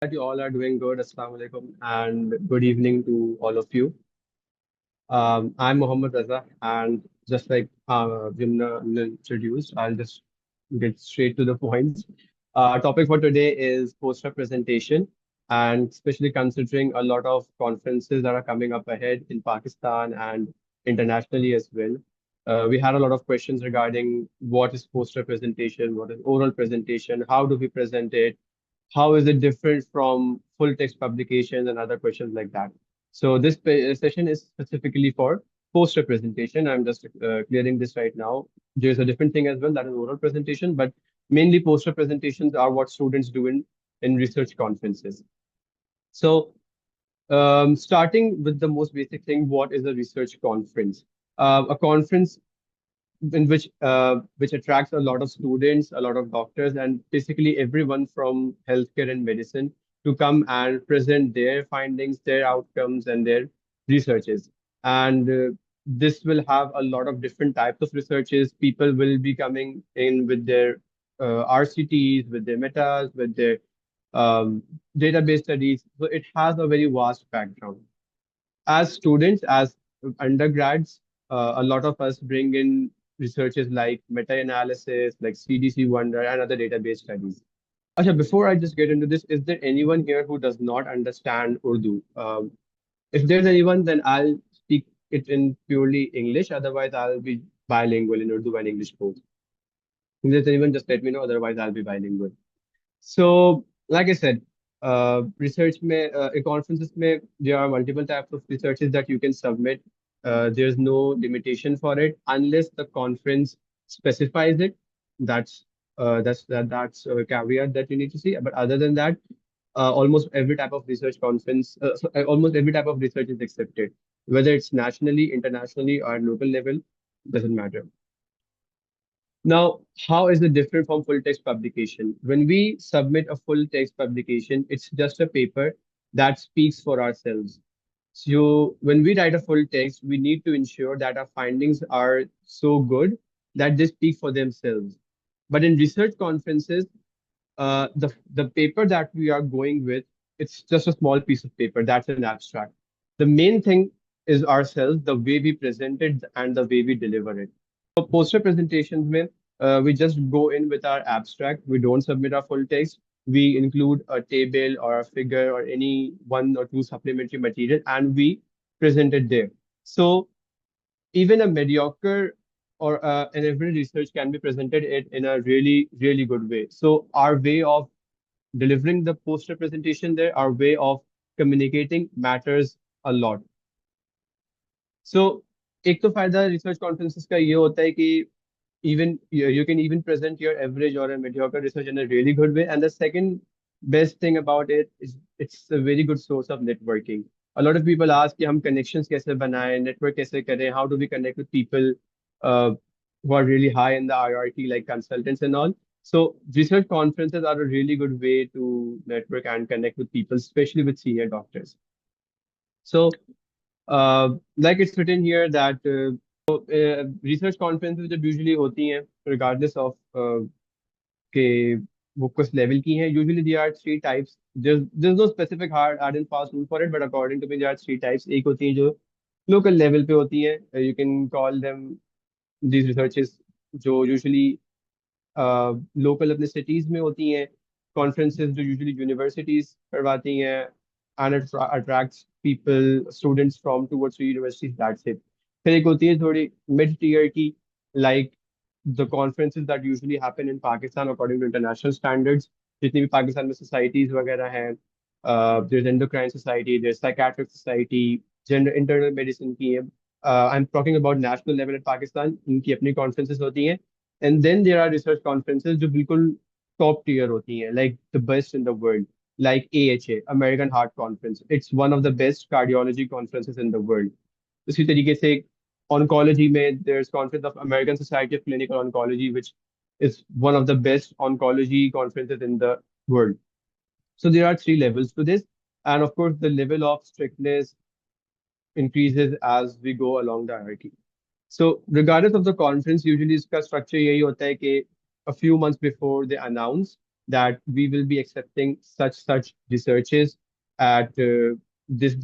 That you all are doing good. Assalamu alaikum and good evening to all of you. I'm Mohammed Raza, and just like Jimna introduced, I'll just get straight to the points. Topic for today is poster presentation, and especially considering a lot of conferences that are coming up ahead in Pakistan and internationally as well. We had a lot of questions regarding what is poster presentation, what is oral presentation, how do we present it, how is it different from full text publications and other questions like that. So this session is specifically for poster presentation. I'm just clearing this right now. There's a different thing as well, that is oral presentation, but mainly poster presentations are what students do in research conferences. So starting with the most basic thing, what is a research conference? A conference in which attracts a lot of students, a lot of doctors, and basically everyone from healthcare and medicine to come and present their findings, their outcomes, and their researches. And this will have a lot of different types of researches. People will be coming in with their RCTs, with their metas, with their um, database studies. So it has a very vast background. As students, as undergrads, a lot of us bring in researches like meta-analysis, like CDC Wonder, and other database studies. Asha, before I just get into this, is there anyone here who does not understand Urdu? If there's anyone, then I'll speak it in purely English. Otherwise, I'll be bilingual in Urdu and English both. If there's anyone, just let me know. Otherwise, I'll be bilingual. So, like I said, in conferences में, there are multiple types of researches that you can submit. There's no limitation for it unless the conference specifies it. That's a caveat that you need to see. But other than that, almost every type of research conference, almost every type of research is accepted, whether it's nationally, internationally, or local level, doesn't matter. Now, how is it different from full text publication? When we submit a full text publication, it's just a paper that speaks for ourselves. So when we write a full text, we need to ensure that our findings are so good that they speak for themselves. But in research conferences, the paper that we are going with, it's just a small piece of paper. That's an abstract. The main thing is ourselves, the way we present it and the way we deliver it. So poster presentations, mein, we just go in with our abstract. We don't submit our full text. We include a table or a figure or any one or two supplementary material, and we present it there. So even a mediocre or an average research can be presented in a really, really good way. So our way of delivering the poster presentation there, our way of communicating matters a lot. So एक तो फायदा research conferences का ये होता है कि even you can even present your average or a mediocre research in a really good way. And the second best thing about it is it's a very good source of networking. A lot of people ask कि हम connections कैसे बनाएं, network कैसे करें, how do we connect with people uh, who are really high in the hierarchy, like consultants and all. So research conferences are a really good way to network and connect with people, especially with senior doctors. So like it's written here that research conferences जब usually होती हैं regardless of के वो किस level की हैं, usually there are three types. There's no specific hard and fast rule for it, but according to me there are three types. एक होती है जो local level पे होती हैं, you can call them these researches जो usually लोकल अपने cities में होती हैं, कॉन्फ्रेंसेस जो यूजुअली यूनिवर्सिटीज करवाती हैं, and it attracts people students from two और थ्री यूनिवर्सिटीज, दैट्स इट. फिर एक होती है थोड़ी मिड टीयर की, like the conferences that usually happen in Pakistan according to international standards. जितनी भी पाकिस्तान में सोसाइटीज वगैरह हैं, there is endocrine society, there is psychiatric society, general internal medicine की है. I am talking about national level in Pakistan, इनकी अपनी कॉन्फ्रेंसेस होती हैं. And then there are research conferences जो बिल्कुल top tier होती हैं, like the best in the world, like AHA, American Heart Conference. It's one of the best cardiology conferences in the world. उसी तरीके से oncology में there's conference of American Society of Clinical Oncology, which is one of the best oncology conferences in the world. So there are three levels to this, and of course the level of strictness increases as we go along the hierarchy. So regardless of the conference, usually इसका structure यही होता है कि a few months before they announce that we will be accepting such researches at this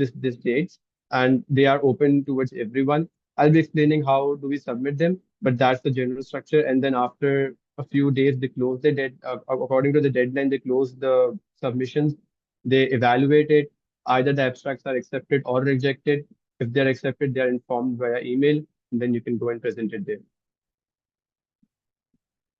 dates, and they are open towards everyone. I'll be explaining how do we submit them, but that's the general structure. And then after a few days, they close the according to the deadline, they close the submissions. They evaluate it. Either the abstracts are accepted or rejected. If they're accepted, they are informed via email, and then you can go and present it there.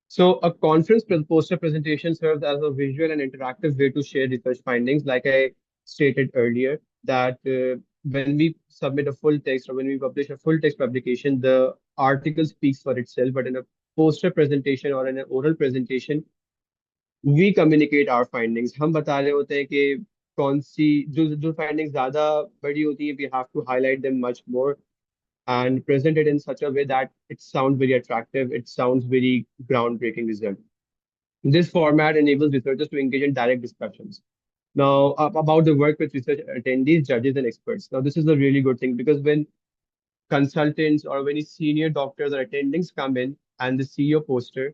So a poster presentation serves as a visual and interactive way to share research findings. Like I stated earlier, that when we submit a full text or when we publish a full text publication, the article speaks for itself. But in a poster presentation or in an oral presentation, we communicate our findings. हम बता रहे होते हैं कि कौन सी जो findings ज़्यादा बड़ी होती हैं, we have to highlight them much more and present it in such a way that it sounds very attractive, it sounds very groundbreaking result. This format enables researchers to engage in direct discussions. Now, about the work with research attendees, judges, and experts. Now, this is a really good thing because when consultants or when senior doctors or attendings come in and they see your poster,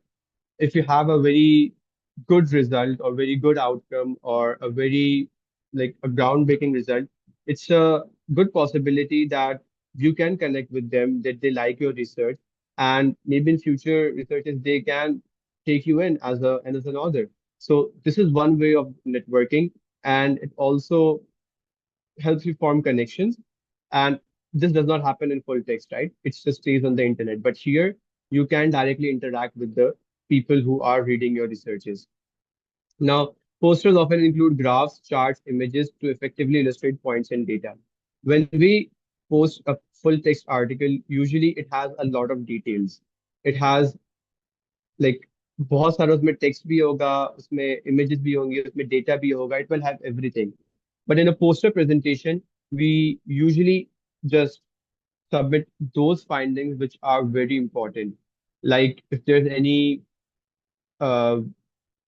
if you have a very good result or very good outcome or a very like a groundbreaking result, it's a good possibility that you can connect with them, that they like your research, and maybe in future researches they can take you in as a and as an author. So this is one way of networking, and it also helps you form connections. And this does not happen in full text, right? It just stays on the internet. But here you can directly interact with the people who are reading your researches. Now, posters often include graphs, charts, images to effectively illustrate points and data. When we post a full text article, usually it has a lot of details. It has like बहुत सारा उसमें text भी होगा, उसमें images भी होंगी, उसमें data भी होगा. It will have everything. But in a poster presentation, we usually just submit those findings which are very important. Like if there's any uh,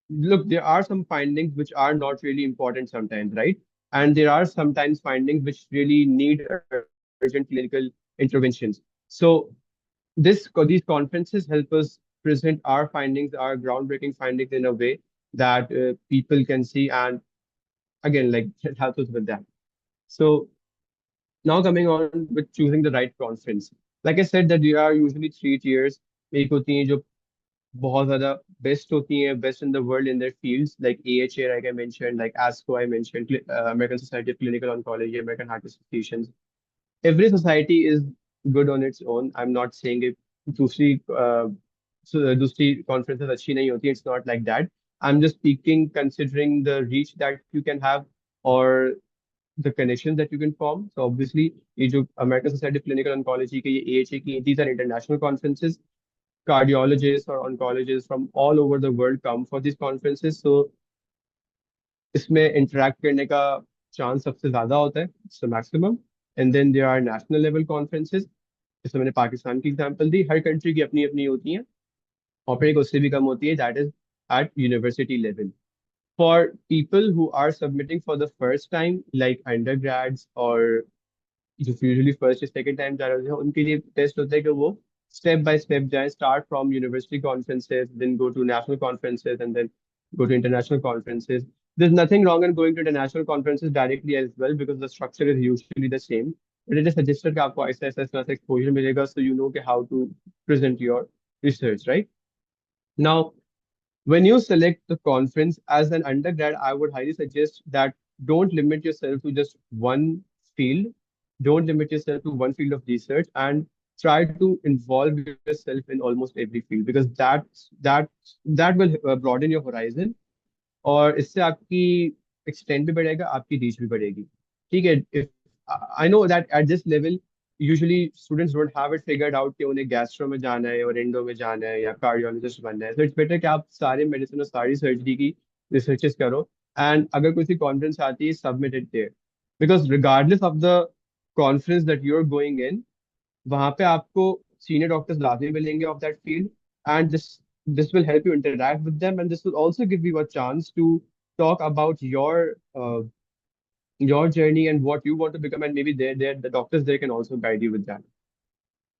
look, there are some findings which are not really important sometimes, right? And there are sometimes findings which really need urgent clinical interventions. So these conferences help us present our findings, our groundbreaking findings in a way that people can see, and again, like it helps us with that. So now coming on with choosing the right conference. Like I said, that there are usually three tiers. एक होती हैं जो बहुत ज़्यादा best होती हैं, best in the world in their fields, like AHA, like I mentioned, like ASCO, I mentioned, American Society of Clinical Oncology, American Heart Association. Every society is good on its own. I'm not saying it दूसरी दूसरी conferences अच्छी नहीं होती. It's not like that. I'm just speaking considering the reach that you can have or the connections that you can form. So obviously, ये जो American Society of Clinical Oncology के ये AHA की, these are international conferences. Cardiologists or oncologists from all over the world come for these conferences. So इसमें interact करने का chance सबसे ज़्यादा होता है. It's the maximum. And then there are national level conferences. जैसे मैंने पाकिस्तान की एग्जांपल दी, हर कंट्री की अपनी अपनी होती हैं और फिर एक उससे भी कम होती है, that is at university level. For people who are submitting for the first time, like undergrads or जो usually first या second time जा रहे हैं, उनके लिए टेस्ट होता है कि वो step by step जाए, start from university conferences, then go to national conferences, and then go to international conferences. There's nothing wrong in going to international conferences directly as well because the structure is usually the same. But it is suggested कि आपको ऐसा ऐसा ऐसा exposure मिलेगा, so you know कि how to present your research, right? Now, when you select the conference as an undergrad, I would highly suggest that don't limit yourself to just one field. Don't limit yourself to one field of research and try to involve yourself in almost every field because that will broaden your horizon और इससे आपकी extent भी बढ़ेगा, आपकी reach भी बढ़ेगी. ठीक है? If I know that at this level, usually students don't have it figured out कि उन्हें गैस्ट्रो में जाना है और एंडो में जाना है या कार्डियोलॉजिस्ट बनना है. So it's better कि आप सारे मेडिसिन और सारी सर्जरी की रिसर्चेस करो एंड अगर कोई सी कॉन्फ्रेंस आती है submit it there because regardless of the conference that you are going in, वहां पे आपको सीनियर डॉक्टर्स लाजमी मिलेंगे of that field and this will help you interact with them, and this will also give you a chance to talk about your journey and what you want to become, and maybe the doctors there can also guide you with that.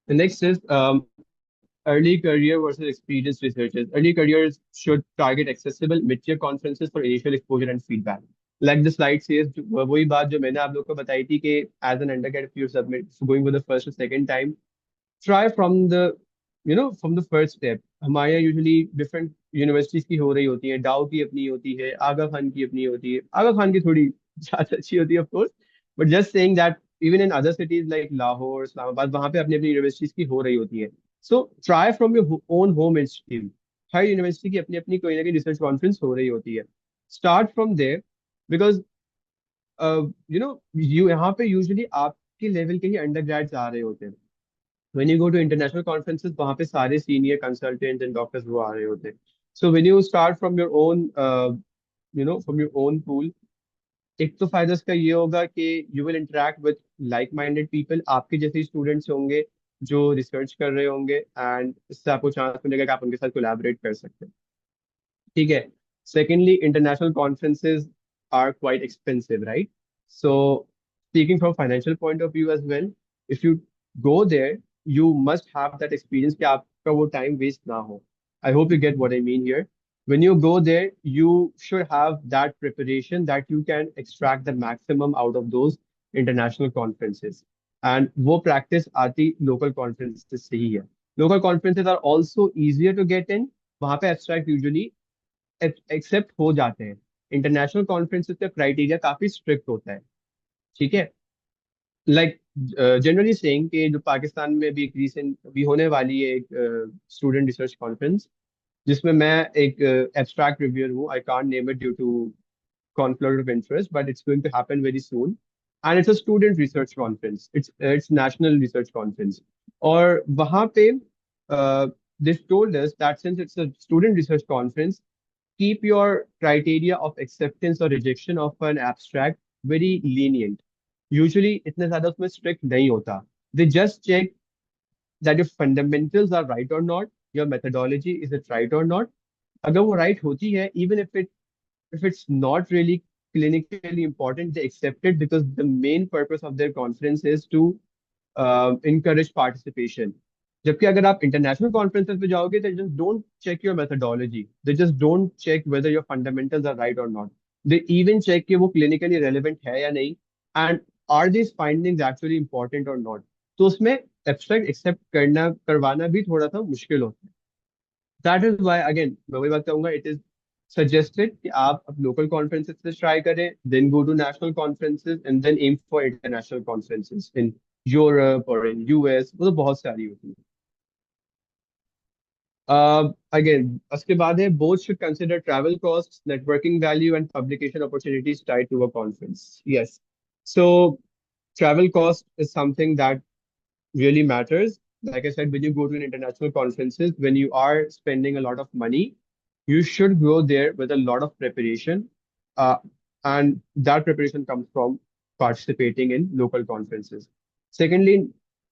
The next is early career versus experienced researchers. Early careers should target accessible mid-tier conferences for initial exposure and feedback. Like the slide says, वही बात जो मैंने आप लोग को बताई थी कि as an undergrad, if you submit going with the first or second time, try from the from the first step. हमारे यहाँ यूजुअली डिफरेंट यूनिवर्सिटीज की हो रही होती है, डाउ की अपनी होती है, आगा खान की अपनी होती है, आगा खान की थोड़ी ज्यादा अच्छी होती है of course, but just saying that even in other cities like Lahore, Islamabad, वहां पे अपनी अपनी यूनिवर्सिटीज की हो रही होती है. So try from your own home institute. Her university की अपनी अपनी कोई ना कोई रिसर्च कॉन्फ्रेंस हो रही होती है. Start from there, because you यहाँ पे यूजुअली आपके लेवल के ही अंडर ग्रेड्स आ रहे होते हैं. when you go to international conferences, वहाँ पे सारे senior consultants and doctors वो आ रहे होते हैं. So when you start from your own from your own pool, एक तो फायदा इसका ये होगा कि you will interact with like minded people. आपके जैसे स्टूडेंट्स होंगे जो रिसर्च कर रहे होंगे, एंड इससे आपको चांस मिलेगा कि आप उनके साथ कोलैबोरेट कर सकते हैं. ठीक है. Secondly, international conferences are quite expensive, right? So speaking from financial point of view as well, if you go there, you must have that experience कि आपका वो time waste ना हो. I hope you get what I mean here. When you go there, you should have that preparation that you can extract the maximum out of those international conferences. And वो practice आती local conferences से ही है. Local conferences are also easier to get in. वहाँ पे abstract usually accept हो जाते हैं. International conferences का क्राइटेरिया काफी स्ट्रिक्ट होता है. ठीक है. लाइक जनरली सेइंग कि जो पाकिस्तान में भी एक रिसेंट भी होने वाली है एक स्टूडेंट रिसर्च कॉन्फ्रेंस, जिसमें मैं एक एब्स्ट्रैक्ट रिव्यूअर हूँ. I can't name it due to conflict of interest, but it's going to happen very soon. And it's a student research conference. It's national research conference. और वहाँ पे they've told us that since it's a student research conference, keep your criteria of acceptance or rejection of an abstract very lenient. Usually इतने ज्यादा उसमें strict नहीं होता. They just check that your fundamentals are right or not, your methodology is it right or not. अगर वो right होती है, even if it's not really clinically important, they accept it because the main purpose of their conference is to encourage participation. जबकि अगर आप international conferences पे जाओगे, they just don't check your methodology, they just don't check whether your fundamentals are right or not. They even check कि वो clinically relevant है या नहीं, and are these findings actually important or not. तो उसमें abstract accept करना करवाना भी थोड़ा सा मुश्किल होता है. दैट इज वाई अगेन मैं वही बात कहूंगा, इट इज सजेस्टेड कि आप अब लोकल कॉन्फ्रेंसेस से ट्राई करें, then go to national conferences and then aim for international conferences in Europe और इन यूएस. वो तो बहुत सारी होती है. अगेन उसके बाद है both should consider travel costs, networking value and publication opportunities tied to a conference. Yes. So travel cost is something that really matters. Like I said, when you go to an international conferences, when you are spending a lot of money, you should go there with a lot of preparation. Uh, and that preparation comes from participating in local conferences. Secondly,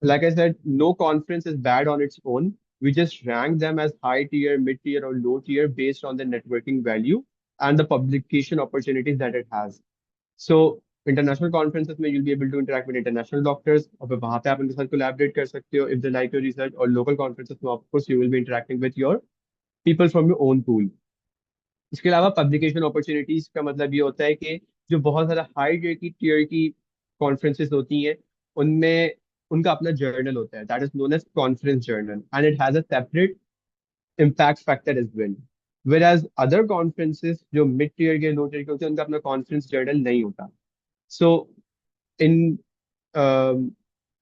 like I said, no conference is bad on its own. We just rank them as high tier, mid tier, or low tier based on the networking value and the publication opportunities that it has. So international conferences में you'll be able to interact with international doctors, और फिर वहां पे आप उनके साथ collaborate कर सकते हो if they like your research. और लोकल कॉन्फ्रेंसेस में of course you will be interacting with your people from your own pool. इसके अलावा पब्लिकेशन अपॉर्चुनिटीज का मतलब ये होता है कि जो बहुत ज़्यादा हाई टियर की कॉन्फ्रेंसेस होती हैं, उनमें उनका अपना जर्नल होता है, that is known as conference journal, and it has a separate impact factor as well. Whereas other conferences जो मिड टियर के लो टियर के होते हैं, उनका अपना कॉन्फ्रेंस जर्नल नहीं होता. So in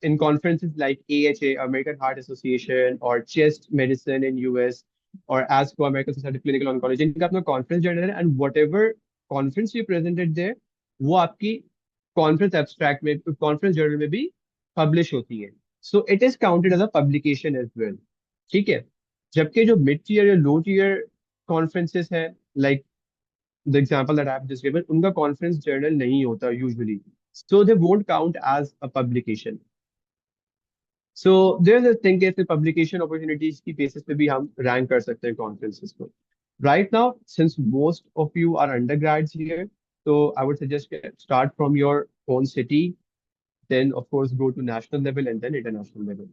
in conferences like AHA, American Heart Association, or Chest Medicine in US, or ASCO, American Society of Clinical Oncology, इनका अपना conference journal है, and whatever conference you presented there, वो आपकी conference abstract में, conference journal में भी publish होती है. So it is counted as a publication as well. ठीक है. जबकि जो mid tier या low tier conferences है, like the example that I have just given, उनका conference journal नहीं होता usually, so they won't count as a publication. So there's a thing कि publication opportunities की basis पे भी हम rank कर सकते हैं conferences को. Right now, since most of you are undergrads here, so I would suggest start from your own city, then of course go to national level and then international level.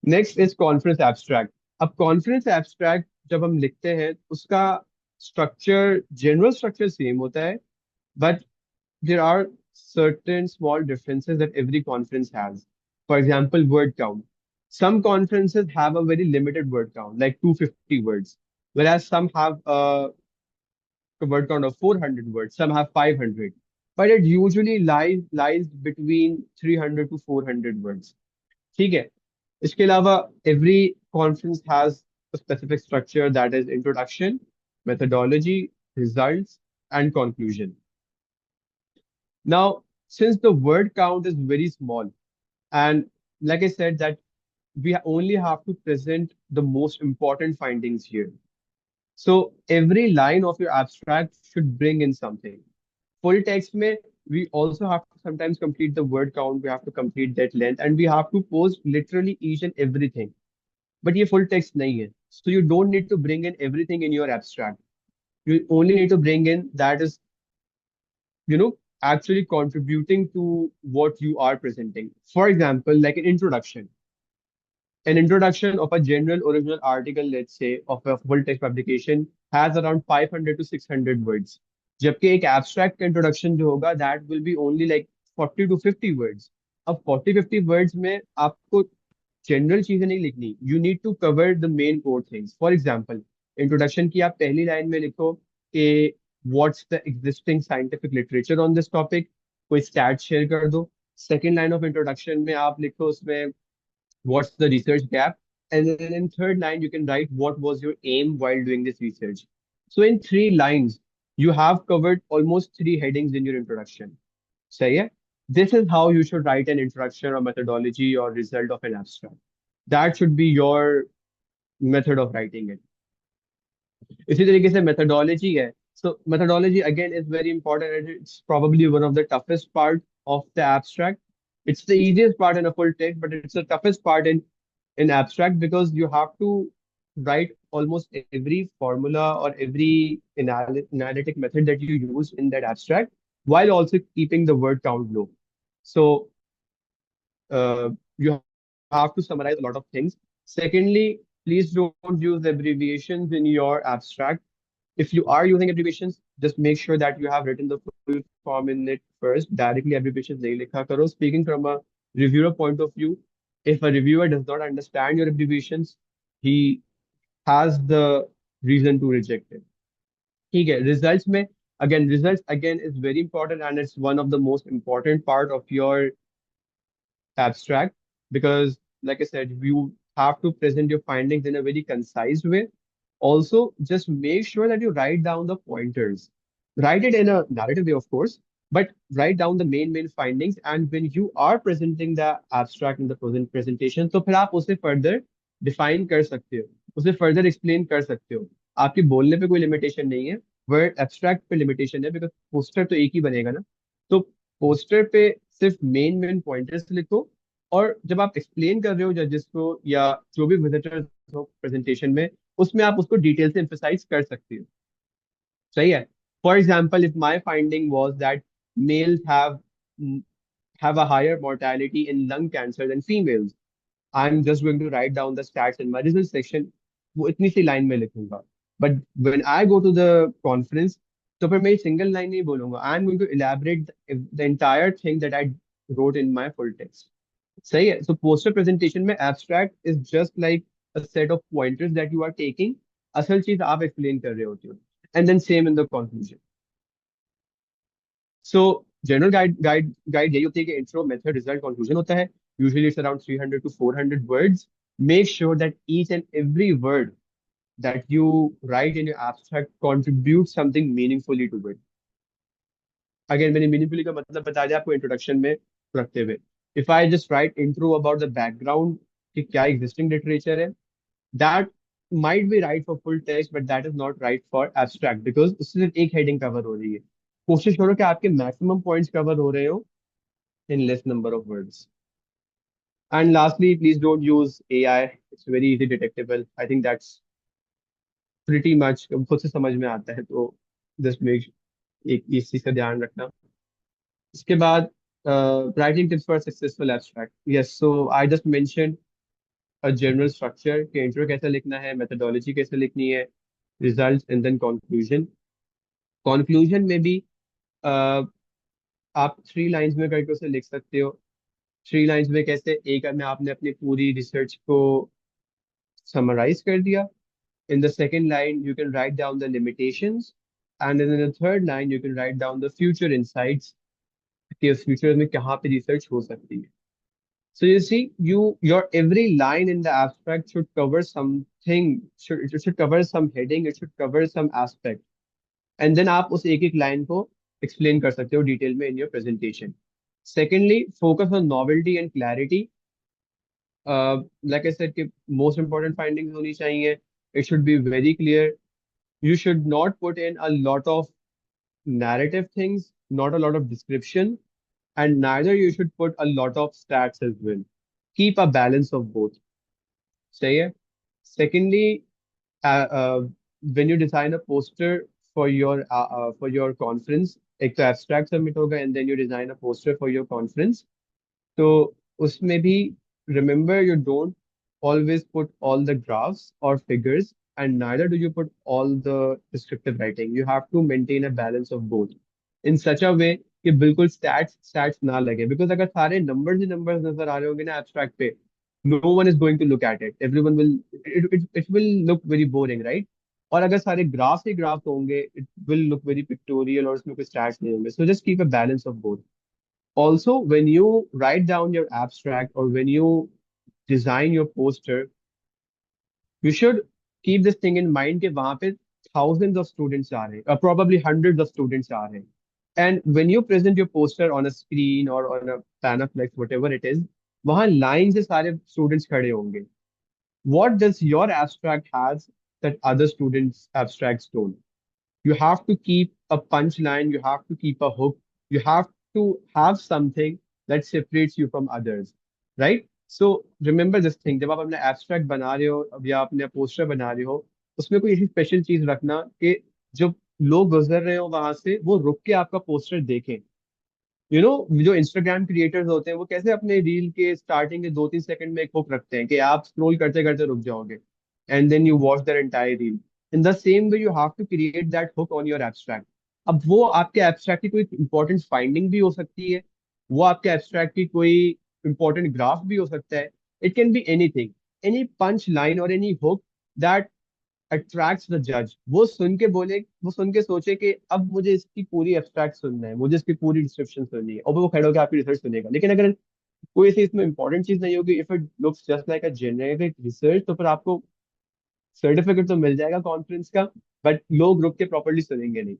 Next is conference abstract. अब conference abstract जब हम लिखते हैं उसका structure, general structure same होता है, but there are certain small differences that every conference has. For example, word count. Some conferences have a very limited word count, like 250 words, whereas some have a word count of 400 words, some have 500. But it usually lies between 300 to 400 words. ठीक है. इसके अलावा every conference has a specific structure, that is introduction, methodology, results, and conclusion. Now, since the word count is very small, and like I said, that we only have to present the most important findings here. So every line of your abstract should bring in something. Full text में, we also have to sometimes complete the word count, we have to complete that length, and we have to post literally each and everything. But ये full text नहीं है. So you don't need to bring in everything in your abstract. You only need to bring in that is, actually contributing to what you are presenting. For example, like an introduction of a general original article, let's say, of a full text publication has around 500 to 600 words. जबकि एक abstract का introduction जो होगा, that will be only like 40 to 50 words. अब 40-50 words में आपको general चीजें नहीं लिखनी. You need to cover the main core things. For example, introduction की आप पहली लाइन में लिखो कि what's the existing scientific literature on this topic, कोई स्टैट शेयर कर दो. सेकेंड लाइन ऑफ इंट्रोडक्शन में आप लिखो उसमें what's the research gap, and then in third line you can write what was your aim while doing this research. So in 3 lines you have covered almost 3 headings in your introduction. So yeah, this is how you should write an introduction or methodology or result of an abstract. That should be your method of writing it. इसी तरीके से methodology है. So methodology again is very important, and it's probably one of the toughest part of the abstract. It's the easiest part in a full text, but it's the toughest part in abstract, because you have to write almost every formula or every analytic method that you use in that abstract, while also keeping the word count low. So you have to summarize a lot of things. Secondly, please don't use abbreviations in your abstract. If you are using abbreviations, just make sure that you have written the full form in it first. Directly abbreviations nahi likha karo. Speaking from a reviewer point of view, if a reviewer does not understand your abbreviations, he has the reason to reject it. ठीक है. Results में, again, results again is very important, and it's one of the most important part of your abstract, because like I said, you have to present your findings in a very concise way. Also, just make sure that you write down the pointers. Write it in a narrative way, of course, but write down the main findings. And when you are presenting the abstract in the presentation, तो फिर आप उसे further define कर सकते हो, उसे further explain कर सकते हो. आपके बोलने पे कोई limitation नहीं है, word abstract पे limitation है, because poster तो एक ही बनेगा ना. तो पोस्टर पे सिर्फ मेन पॉइंटर्स लिखो, और जब आप एक्सप्लेन कर रहे हो जजेस को या जो भी विजिटर्स हो प्रेजेंटेशन में, उसमें आप उसको डिटेल से एम्फेसाइज कर सकते हो. सही है. For example, if my finding was that males have a higher mortality in lung cancer than females, I'm just going to write down the stats in my results section. वो इतनी सी line में लिखूंगा. But when I go to the conference, तो फिर मैं single line नहीं बोलूंगा. I'm going to elaborate the entire thing that I wrote in my full text. सही है. So poster presentation में abstract is just like a set of pointers that you are taking. असल चीज आप explain कर रहे होते हो. And then same in the conclusion. So general guide यही होती है कि intro, method, result, conclusion होता है. Usually it's around 300 to 400 words. Make sure that each and every word that you write in your abstract contributes something meaningfully to it. Again, मैंने meaningfully का मतलब बता दिया आपको introduction में रखते हुए. If I just write intro about the background कि क्या existing literature है, that might be right for full text, but that is not right for abstract, because उससे सिर्फ एक heading cover हो रही है. कोशिश करो कि आपके maximum points cover हो रहे हो in less number of words. And lastly, please don't use AI. It's very easy detectable. I think that's pretty much खुद से समझ में आता है, तो just make एक इस चीज का ध्यान रखना. इसके बाद writing tips for a successful abstract. Yes, so I just mentioned a general structure कि इंट्रो कैसे लिखना है, मेथोडोलॉजी कैसे लिखनी है, result and then conclusion. Conclusion में भी अ, आप 3 लाइंस में करके उसे लिख सकते हो। 3 लाइंस में कैसे, एक में आपने अपनी पूरी रिसर्च को समराइज कर दिया। In the second line, you can write down the limitations, and then in the third line, you can write down the future insights कि उस फ्यूचर में कहाँ पे रिसर्च हो सकती है। So you see, your every line in the abstract should cover something, it should cover some heading, it should cover some aspect, and then आप उस एक एक लाइन को explain कर सकते हो डिटेल में in your presentation. Secondly, focus on novelty and clarity. Like I said, कि most important findings होनी चाहिए. It should be very clear. You should not put in a lot of narrative things, not a lot of description, and neither you should put a lot of stats as well. Keep a balance of both. Say it. Secondly, when you design a poster for your conference, एक तो abstract submit होगा and then you design a poster for your conference. तो उसमें भी remember you don't always put all the graphs or figures and neither do you put all the descriptive writing. You have to maintain a balance of both in such a way कि बिल्कुल stats ना लगे, because अगर सारे numbers ही numbers नजर आ रहे होंगे ना abstract पे, no one is going to look at it, everyone will, it will look very boring, right? और अगर सारे graphs ही graphs होंगे, it will look very pictorial और उसमें कोई stats नहीं होंगे. So just keep a balance of both. Also, when you write down your abstract or when you design your poster, you should keep this thing in mind कि वहां पे thousands of students आ रहे हैं, probably hundreds of students आ रहे हैं. And when you present your poster on a screen or on a panaflex, whatever it is, वहां line से सारे students खड़े होंगे. What does your abstract has that other students' abstracts don't? You have to keep a punchline, you have to keep a hook, you have to have something that separates you from others, right? So remember this thing, जब आप अपना abstract बना रहे हो अब या अपने poster बना रहे हो, उसमें कोई ऐसी स्पेशल चीज रखना कि जब लोग गुजर रहे हो वहां से वो रुक के आपका पोस्टर देखें. जो इंस्टाग्राम क्रिएटर्स होते हैं वो कैसे अपने रील के स्टार्टिंग के 2-3 सेकंड में एक हुक रखते हैं कि आप स्क्रॉल करते करते रुक जाओगे and then you watch their entire reel. In the same way you have to create that hook on your abstract. अब वो आपके एब्स्ट्रैक्ट की कोई इंपॉर्टेंट फाइंडिंग भी हो सकती है, वो आपके एब्स्ट्रैक्ट की कोई इंपॉर्टेंट ग्राफ भी हो सकता है. It can be anything, any punch line और any hook that attracts the जज. वो सुन के बोले, वो सुन के सोचे कि अब मुझे इसकी पूरी एब्स्ट्रैक्ट सुनना है, मुझे इसकी पूरी डिस्क्रिप्शन सुननी है, और वो खड़े होकर आपकी रिसर्च सुनेगा. लेकिन अगर कोई ऐसी इसमें इंपॉर्टेंट चीज नहीं होगी, if it looks just like a generic research, तो फिर आपको सर्टिफिकेट तो मिल जाएगा कॉन्फ्रेंस का, बट लोग रुक के प्रॉपरली सुनेंगे नहीं.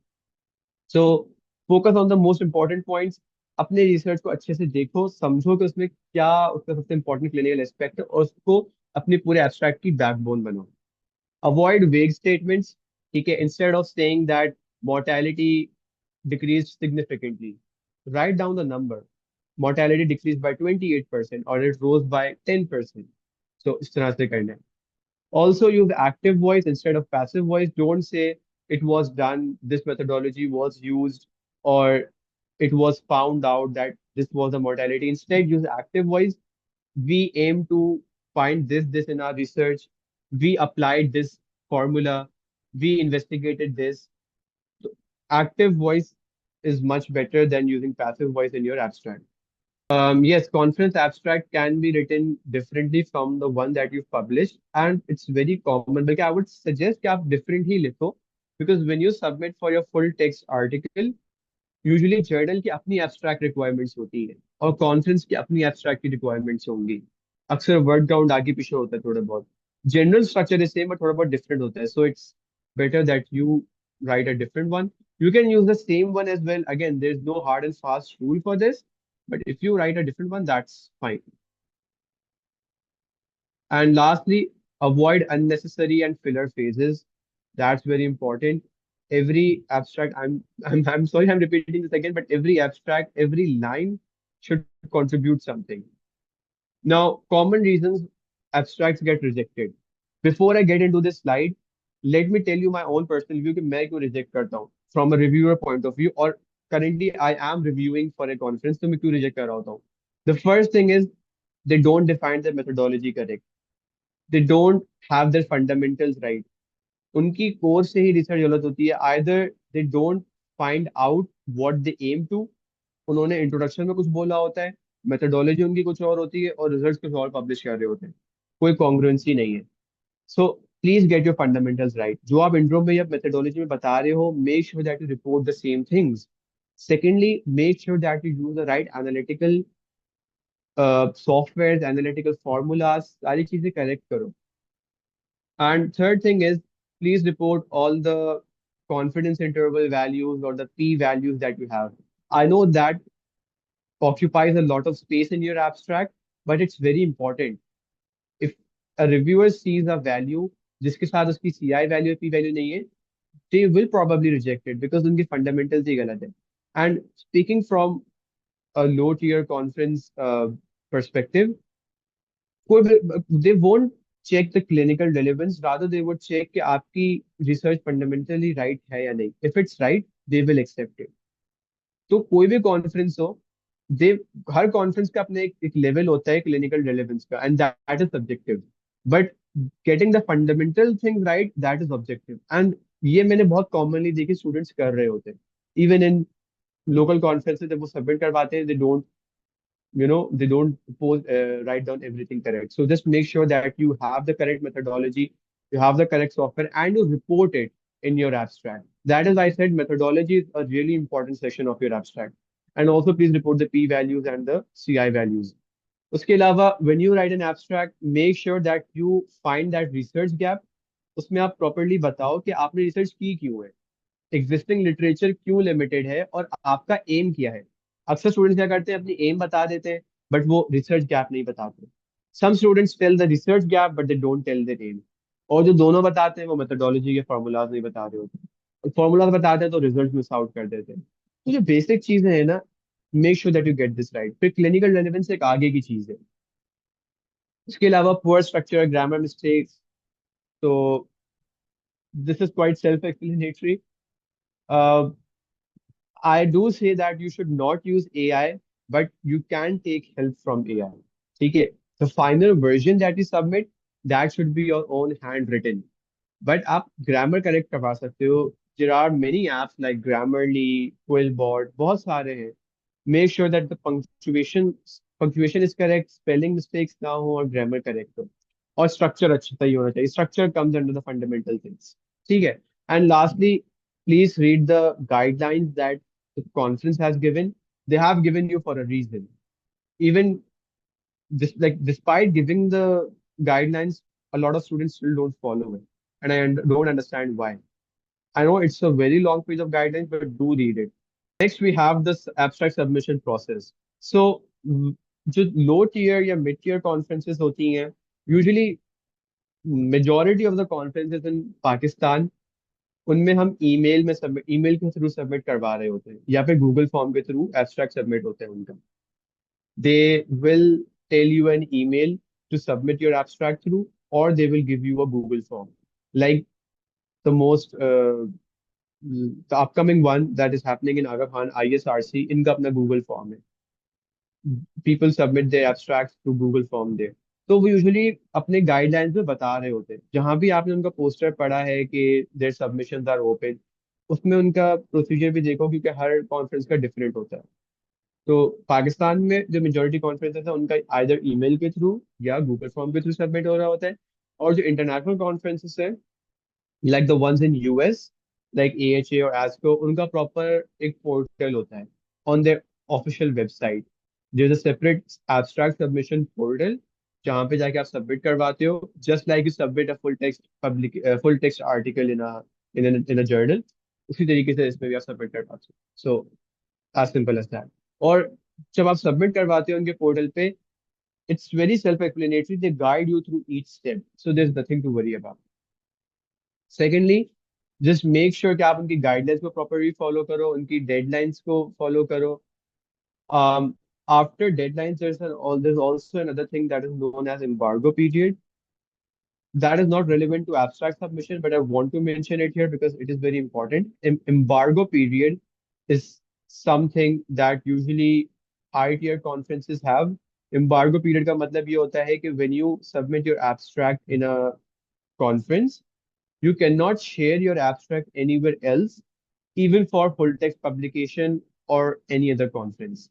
So focus on the most important points. अपने रिसर्च को अच्छे से देखो, समझो कि उसमें क्या उसका सबसे इंपॉर्टेंट क्लिनिकल एस्पेक्ट है और उसको अपने पूरे एब्स्ट्रैक्ट की बैकबोन बनाओ. Avoid vague statements. ठीक है, instead of saying that mortality decreased significantly, write down the number. Mortality decreased by 28% or it rose by 10%. So इस तरह से करना है. Also use active voice instead of passive voice. Don't say it was done, this methodology was used, or it was found out that this was the mortality. Instead use active voice. We aim to find this in our research. We applied this formula. We investigated this. So active voice is much better than using passive voice in your abstract. Yes, conference abstract can be written differently from the one that you've published, and it's very common. But I would suggest that you differently लिखो, because when you submit for your full text article, usually journal की अपनी abstract requirements होती है और conference की अपनी abstract की requirements होंगी. अक्सर वर्ड काउंट आगे पीछे होता है थोड़ा बहुत. General structure is same but थोड़ा बहुत डिफरेंट होता है. So it's better that you write a different one. You can use the same one as well. Again, there's no hard and fast rule for this, but if you write a different one, that's fine. And lastly, avoid unnecessary and filler phases. That's very important. Every abstract, I'm sorry I'm repeating this again, but every abstract, every line should contribute something. Now, common reasons abstracts get rejected. Before I get into this slide, let me tell you my own personal view कि मैं क्यों reject करता हूँ from a reviewer point of view, और currently I am reviewing for a conference, तो मैं क्यों reject कर रहा होता हूँ. The first thing is they don't define the methodology correct. they don't have their fundamentals right. उनकी कोर से ही रिसर्च गलत होती है, either they don't find out what they aim to, उन्होंने इंट्रोडक्शन में कुछ बोला होता है, मेथोडोलॉजी उनकी कुछ और होती है और रिजल्ट्स कुछ और पब्लिश कर रहे होते हैं, कोई कॉन्ग्रुएंसी नहीं है. So please get your fundamentals right. जो आप इंट्रो में या मेथोडोलॉजी में बता रहे हो, make sure that you report the same things. Secondly, make sure that you use the right analytical software, analytical formulas, सारी चीजें करेक्ट करो. And third thing is, please report all the confidence interval values or the p values that you have. I know that occupies a lot of space in your abstract, but it's very important. If a reviewer sees a value जिसके साथ उसकी CI value P value नहीं है, they will probably reject it because उनके fundamentals ही गलत है. And speaking from a low tier conference perspective, they won't check the clinical relevance, rather they would check कि आपकी research fundamentally right है या नहीं. If it's right, they will accept it. तो कोई भी कॉन्फ्रेंस हो, दे हर कॉन्फ्रेंस का अपना एक लेवल होता है क्लिनिकल रेलेवेंस का, and that is subjective. But getting the fundamental thing right, that is objective. And ये मैंने बहुत कॉमनली देखे स्टूडेंट्स कर रहे होते हैं. इवन इन लोकल कॉन्फ्रेंसेस जब वो सबमिट करवाते हैं, they don't write down everything correct. So just make sure that you have the correct methodology, you have the correct software, and you report it in your abstract. That is, I said, methodology is a really important section of your abstract. And also please report the p values and the ci values. उसके अलावा when you write an abstract, make sure that you find that research gap. उसमें आप properly बताओ कि आपने research की क्यों है, एग्जिस्टिंग लिटरेचर क्यों लिमिटेड है, और आपका एम क्या है. अक्सर स्टूडेंट्स क्या करते हैं, अपनी एम बता देते हैं बट वो रिसर्च गैप नहीं बताते. Some students tell the research gap but they don't tell the aim. और जो दोनों बताते हैं वो मेथोडोलॉजी के फॉर्मूलाज नहीं बता रहे होते. फॉर्मूलाज बताते हैं तो रिजल्ट मिस आउट कर देते हैं. तो जो बेसिक चीजें हैं ना, make sure that you get this right. फिर क्लिनिकल रेलेवेंस एक आगे की चीज है. इसके अलावा पुअर स्ट्रक्चर, ग्रामर मिस्टेक्स, तो this is quite self explanatory. I do say that you should not use AI, but you can take help from AI. Okay. The final version that you submit, that should be your own handwritten. But आप grammar correct करवा सकते हो. There are many apps like Grammarly, Quillbot, बहुत सारे हैं. Make sure that the punctuation is correct, spelling mistakes ना हो और grammar correct हो. और structure अच्छा सही होना चाहिए. Structure comes under the fundamental things. ठीक है. And lastly, please read the guidelines that the conference has given. They have given you for a reason. Even despite giving the guidelines, a lot of students still don't follow it, and don't understand why. I know it's a very long page of guidelines, but do read it. Next, we have this abstract submission process. So, जो low tier या mid tier conferences होती हैं, usually majority of the conferences in Pakistan, उनमें हम email के through submit करवा रहे होते हैं या फिर गूगल फॉर्म के थ्रू एब्स्ट्रैक्ट सबमिट होते हैं उनका. They will tell you an email to submit your abstract through, और they will give you a Google form. Like the most the upcoming one that is happening in Aga Khan ISRC, इनका अपना Google form है. People submit their abstract through Google form दे. तो वो usually अपने guidelines में बता रहे होते हैं. जहां भी आपने उनका पोस्टर पढ़ा है कि देयर सबमिशंस आर ओपन, उसमें उनका प्रोसीजर भी देखो, क्योंकि हर कॉन्फ्रेंस का डिफरेंट होता है. तो पाकिस्तान में जो मेजोरिटी कॉन्फ्रेंसेस है उनका आइदर ईमेल के थ्रू या गूगल फॉर्म के थ्रू सबमिट हो रहा होता है. और जो इंटरनेशनल कॉन्फ्रेंसेस है, like the ones in US, like AHA और ASCO, उनका प्रॉपर एक पोर्टल होता है on their official website. There is a separate abstract submission portal जहाँ पे जाके आप सबमिट करवाते हो, just like you submit a full text article in a journal. उसी तरीके से इसमें भी आप सबमिट कर पाते हो. So as simple as that. और जब आप सबमिट करवाते हो उनके पोर्टल पे, it's very self explanatory. They guide you through each step, so there is nothing to worry about. Secondly, just make sure कि आप उनकी गाइडलाइंस को प्रॉपरली फॉलो करो, उनकी डेडलाइंस को फॉलो करो. After deadlines, there's also another thing that is known as embargo period. That is not relevant to abstract submission, but I want to mention it here because it is very important. Embargo period is something that usually high tier conferences have. Embargo period का मतलब ये होता है कि when you submit your abstract in a conference, you cannot share your abstract anywhere else, even for full text publication or any other conference.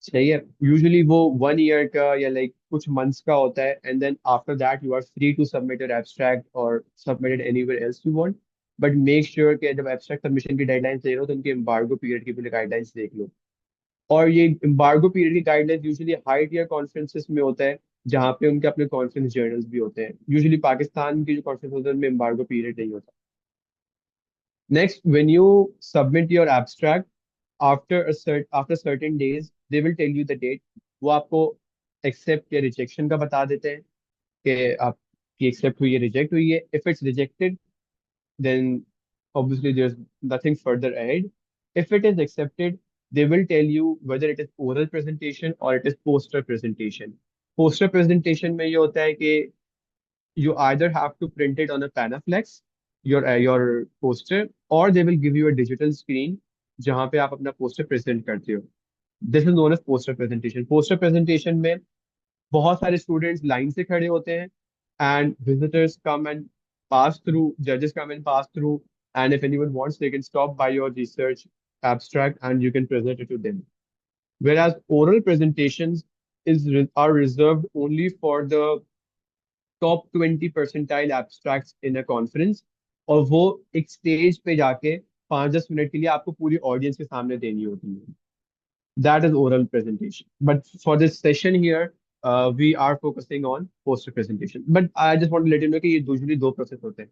सही है, usually वो 1 year का या लाइक कुछ मंथ्स का होता है, and then after that you are free to submit your abstract और submit it anywhere else you want. But make sure कि जब एब्स्ट्रैक्ट सबमिशन की गाइडलाइंस देख रहे हो तो उनके एम्बार्गो पीरियड की भी गाइडलाइंस देख लो। और ये एम्बार्गो पीरियड की guidelines usually high tier conferences में होता है, जहाँ पे उनके अपने कॉन्फ्रेंस जर्नल्स भी होते हैं। यूजुअली पाकिस्तान की जो कॉन्फ्रेंस होते हैं उनमें एम्बार्गो पीरियड नहीं होता। Next, when you submit your abstract, after certain days, they will tell you the date. वो आपको accept या rejection का बता देते हैं कि आपकी accept हुई है, reject हुई है. If it's rejected, then obviously there's nothing further ahead. If it is accepted, they will tell you whether it is oral presentation or it is poster presentation. Poster presentation में ये होता है कि you either have to print it on a Panaflex, your poster, or they will give you a digital screen जहाँ पे आप अपना poster present करते हो। This is known as poster presentation. Poster presentation में बहुत सारे स्टूडेंट्स लाइन से खड़े होते हैं, and visitors come and pass through, जजेस come and pass through, and if anyone wants they can stop by your research abstract and you can present it to them. Whereas oral presentations are reserved only for the top 20 percentile abstracts in a conference, और वो एक stage पे जाके 5-10 minute के लिए आपको पूरी audience के सामने देनी होती है। That is oral presentation, but for this session here we are focusing on poster presentation. But I just want to let you know कि ये यूजुअली दो प्रोसेस होते हैं।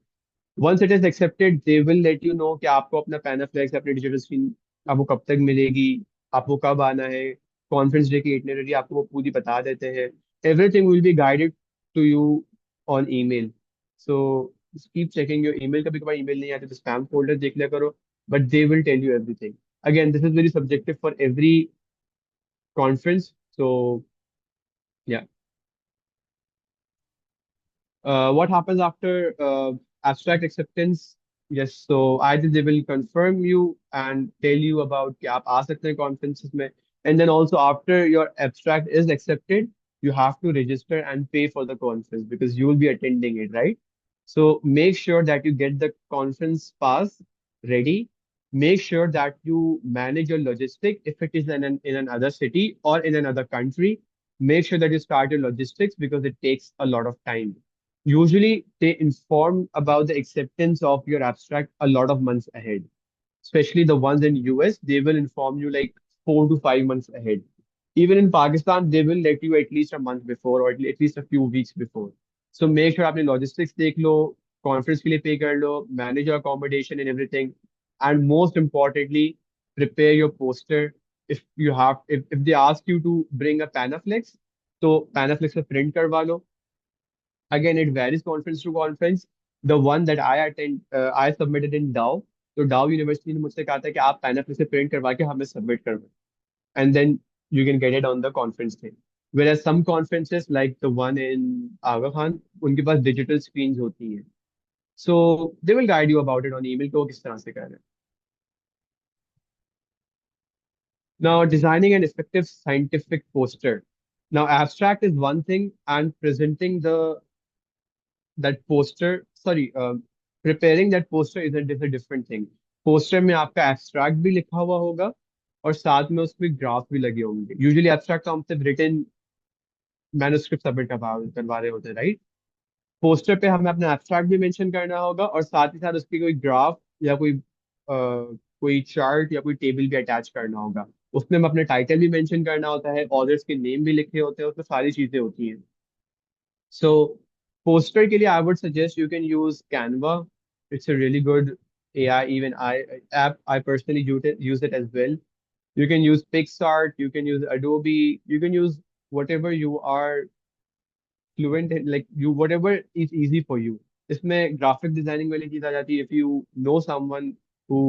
Once it is accepted they will let you know कि आपको अपना panaflex, अपनी digital screen आपको कब तक मिलेगी, आपको कब आना है, कॉन्फ्रेंस डे की इटिनरी आपको वो पूरी बता देते हैं। Everything will be guided to you on email. So keep checking your email. कभी कभार ईमेल नहीं आते तो स्पैम फोल्डर देख लिया करो, but they will tell you everything. Again this is very subjective for every conference, so yeah. What happens after abstract acceptance? Yes, so either they will confirm you and tell you about कि आप आ सकते हैं conferences में, and then also after your abstract is accepted, you have to register and pay for the conference because you will be attending it, right? So make sure that you get the conference pass ready. Make sure that you manage your logistic if it is in another city or in another country. Make sure that you start your logistics because it takes a lot of time. Usually, they inform about the acceptance of your abstract a lot of months ahead. Especially the ones in US, they will inform you like 4 to 5 months ahead. Even in Pakistan, they will let you at least a month before or at least a few weeks before. So make sure आपने logistics देख लो, conference के लिए pay कर लो, manage your accommodation and everything, and most importantly, prepare your poster. If they ask you to bring a Panaflex, तो Panaflex पे print करवा लो। Again, it varies conference to conference. The one that I attend, I submitted in Dow. तो डाउ university ने मुझसे कहा था कि आप पैनाफ्लेक्स से प्रिंट करवा के हमें सबमिट करवाएं, and then you can get it on the conference thing. Whereas some conferences like the one in Aga Khan, उनके पास digital screens होती हैं. So they will guide you about it on email कि वो किस तरह से कर रहे हैं. Now, designing an effective scientific poster. Now, abstract is one thing, and presenting the that poster, sorry, preparing that poster is a different thing. Poster में आपका एब्स्ट्रैक्ट भी लिखा हुआ होगा और साथ में उसमें ग्राफ भी लगे होंगे। यूजुअली एब्स्ट्रैक्ट तो हम सिर्फ रिटन मैन्युस्क्रिप्ट सबमिट करवा रहे होते हैं, राइट? पोस्टर पे हमें अपना एब्स्ट्रैक्ट भी मेंशन करना होगा और साथ ही साथ उसकी कोई ग्राफ या कोई चार्ट या कोई टेबल भी अटैच करना होगा। उसमें हम अपने टाइटल भी मेंशन करना होता है, ऑथर्स के नेम भी लिखे होते हैं, उसमें सारी चीजें होती हैं। सो पोस्टर के लिए I would suggest you can use Canva. It's a really good AI, even I personally use it as well. You can use PixArt, you can use Adobe, you can use whatever you are fluent in, like you whatever is easy for you. इसमें graphic designing वाली चीज आ जाती है। If you know someone who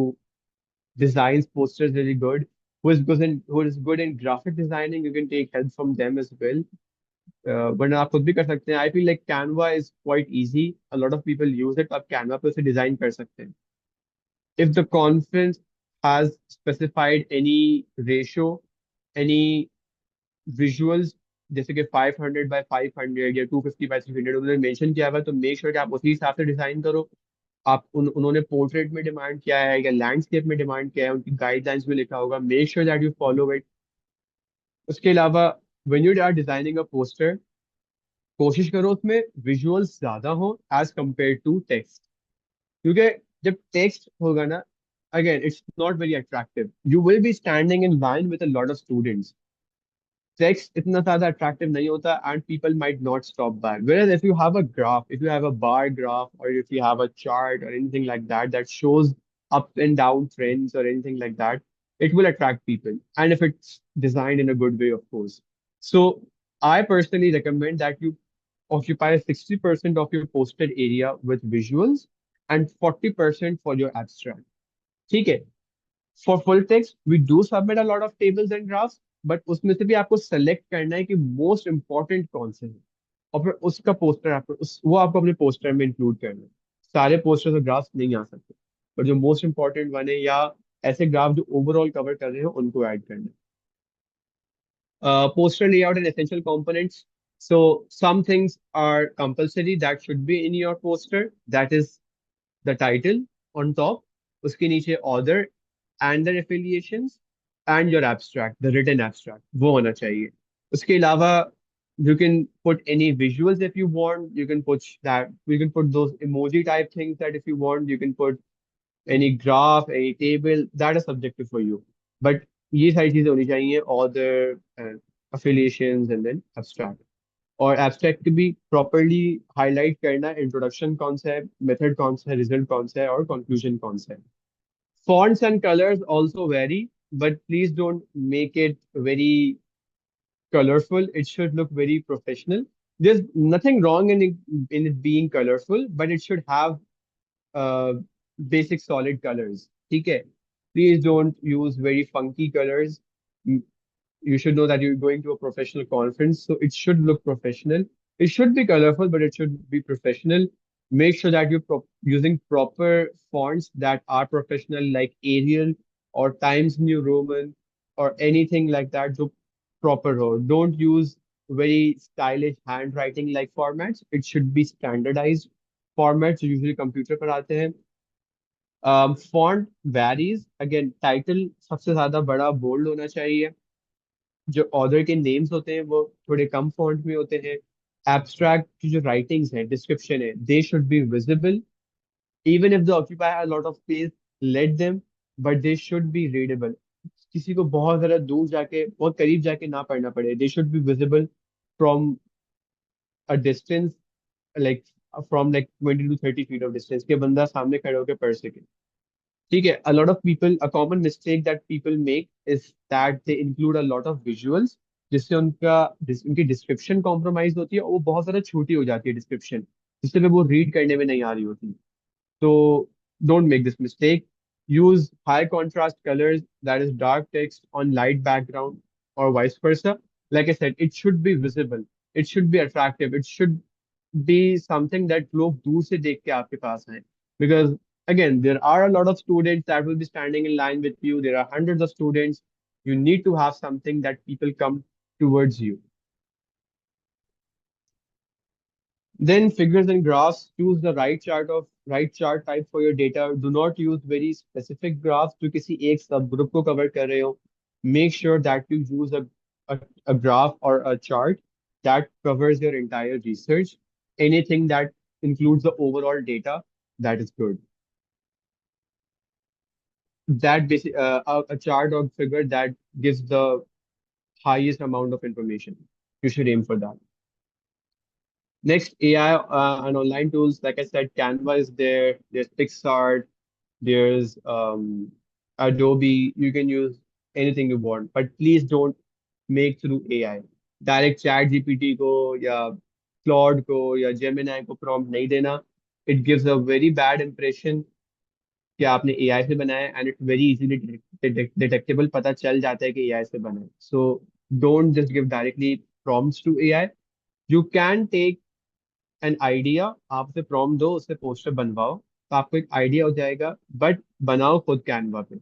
designs posters really good, who is good in graphic designing, you can take help from them as well. वरना आप खुद भी कर सकते हैं। I feel like Canva is quite easy. A lot of people use it. आप Canva पे उसे डिजाइन कर सकते हैं। If the conference has specified any ratio, any visuals जैसे कि 500 by 500 या 250 by 300 उन्होंने मेंशन किया हुआ है, तो मेक श्योर कि आप उसी हिसाब से डिजाइन करो। आप उन्होंने पोर्ट्रेट में डिमांड किया है या लैंडस्केप में डिमांड किया है, उनकी गाइडलाइंस में लिखा होगा, make sure that you follow it. उसके अलावा when you are designing a poster, कोशिश करो उसमें विजुअल्स ज्यादा हो एज कम्पेयर टू टेक्स्ट। क्योंकि जब टेक्स्ट होगा ना, again it's not very attractive, you will be standing in line with a lot of students. text इतना ज्यादा attractive नहीं होता and people might not stop by. Whereas if you have a graph, if you have a bar graph or if you have a chart or anything like that that shows up and down trends or anything like that, it will attract people. And if it's designed in a good way, of course. So I personally recommend that you occupy 60% of your posted area with visuals and 40% for your abstract. ठीक है? For full text we do submit a lot of tables and graphs, but उसमें से भी आपको select करना है कि most important कौन से हैं, और फिर उसका पोस्टर आपको वो आपको अपने पोस्टर में इंक्लूड करना है। सारे पोस्टर्स और ग्राफ्स नहीं आ सकते, पर जो मोस्ट इंपॉर्टेंट वन है या ऐसे ग्राफ जो ओवरऑल कवर कर रहे हो उनको ऐड करना है। Poster layout and essential components, so some things are compulsory that should be in your poster, that is the title on top, उसके नीचे author and their affiliations and your abstract, the written abstract, वो होना चाहिए। उसके अलावा you can put any visuals if you want, you can put that, you can put those emoji type things that if you want, you can put any graph, any table, that is subjective for you, but ये सारी चीजें होनी चाहिए, author, affiliations and then abstract। और abstract भी properly highlight करना, introduction कौन सा है, मेथड कौन सा है, रिजल्ट कौन सा है और कंक्लूजन कौन सा है। Fonts and colors also vary, but please don't make it very colorful. It should look very professional. There's nothing wrong in it being colorful, but it should have uh, basic solid colors. ठीक है? Please don't use very funky colors. You should know that you're going to a professional conference, so it should look professional. It should be colorful, but it should be professional. Make sure that you're using proper fonts that are professional, like Arial or Times New Roman or anything like that. So proper ho. Don't use very stylish handwriting like formats. It should be standardized formats. Usually computer पर आते हैं. Font varies. Again, title सबसे ज्यादा बड़ा bold होना चाहिए. जो author के नेम्स होते हैं वो थोड़े कम फॉन्ट में होते हैं। एब्स्ट्रैक्ट की जो राइटिंग्स है, डिस्क्रिप्शन है, they should be visible even if they occupy a lot of space, let them, but they should be readable. किसी को बहुत ज्यादा दूर जाके, बहुत करीब जाके ना पढ़ना पड़े, they should be visible from a distance, like from like 20 to 30 feet of distance, के बंदा सामने खड़े होकर पढ़ सके। ठीक है? a lot of people, a common mistake that people make is that they include a lot of visuals, जिससे उनकी डिस्क्रिप्शन कॉम्प्रोमाइज होती है और वो बहुत ज्यादा छोटी हो जाती है डिस्क्रिप्शन, जिससे फिर वो रीड करने में नहीं आ रही होती। तो don't make this mistake. Use high contrast colors, that is dark text on light background or vice versa. Like I said, it should be visible. It should be attractive. It should be something that लोग दूर से देख के आपके पास आए. Because again, there are a lot of students that will be standing in line with you. There are hundreds of students. You need to have something that people come towards you. Then figures and graphs, choose the right chart type for your data. Do not use very specific graphs जो किसी एक सब group को cover कर रहे हो. Make sure that you use a graph or a chart that covers your entire research. Anything that includes the overall data, that is good. That basic a chart or figure that gives the highest amount of information. You should aim for that. Next, AI and online tools. Like I said, Canva is there. There's Pixar. There's Adobe. You can use anything you want, but please don't make through AI. Direct chat GPT को या Claude को या Gemini को prompt नहीं देना. It gives a very bad impression कि आपने AI से बनाया है, and it's very easily detectable. पता चल जाता है कि AI से बना है. So don't just give directly prompts to AI. You can take an idea, आप उसे प्रॉम्प्ट दो, उससे पोस्टर बनवाओ, तो आपको एक आइडिया हो जाएगा, बट बनाओ खुद कैनवा पे।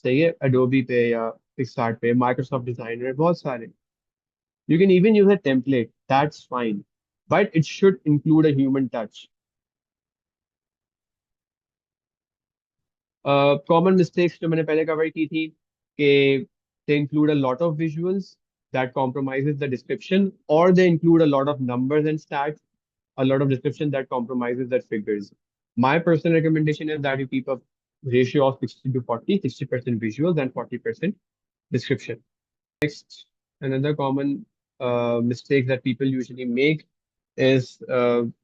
सही है? अडोबी पे या पिक्सार्ट पे, माइक्रोसॉफ्ट डिजाइनर, बहुत सारे। You can even use a template. That's fine. But it should include a human touch. Common mistakes जो मैंने पहले cover की थी कि they include a lot of visuals that compromises the description, or they include a lot of numbers and stats, a lot of description that compromises the figures. My personal recommendation is that you keep a ratio of 60 to 40, 60% visuals and 40% description. Next, another common mistake that people usually make is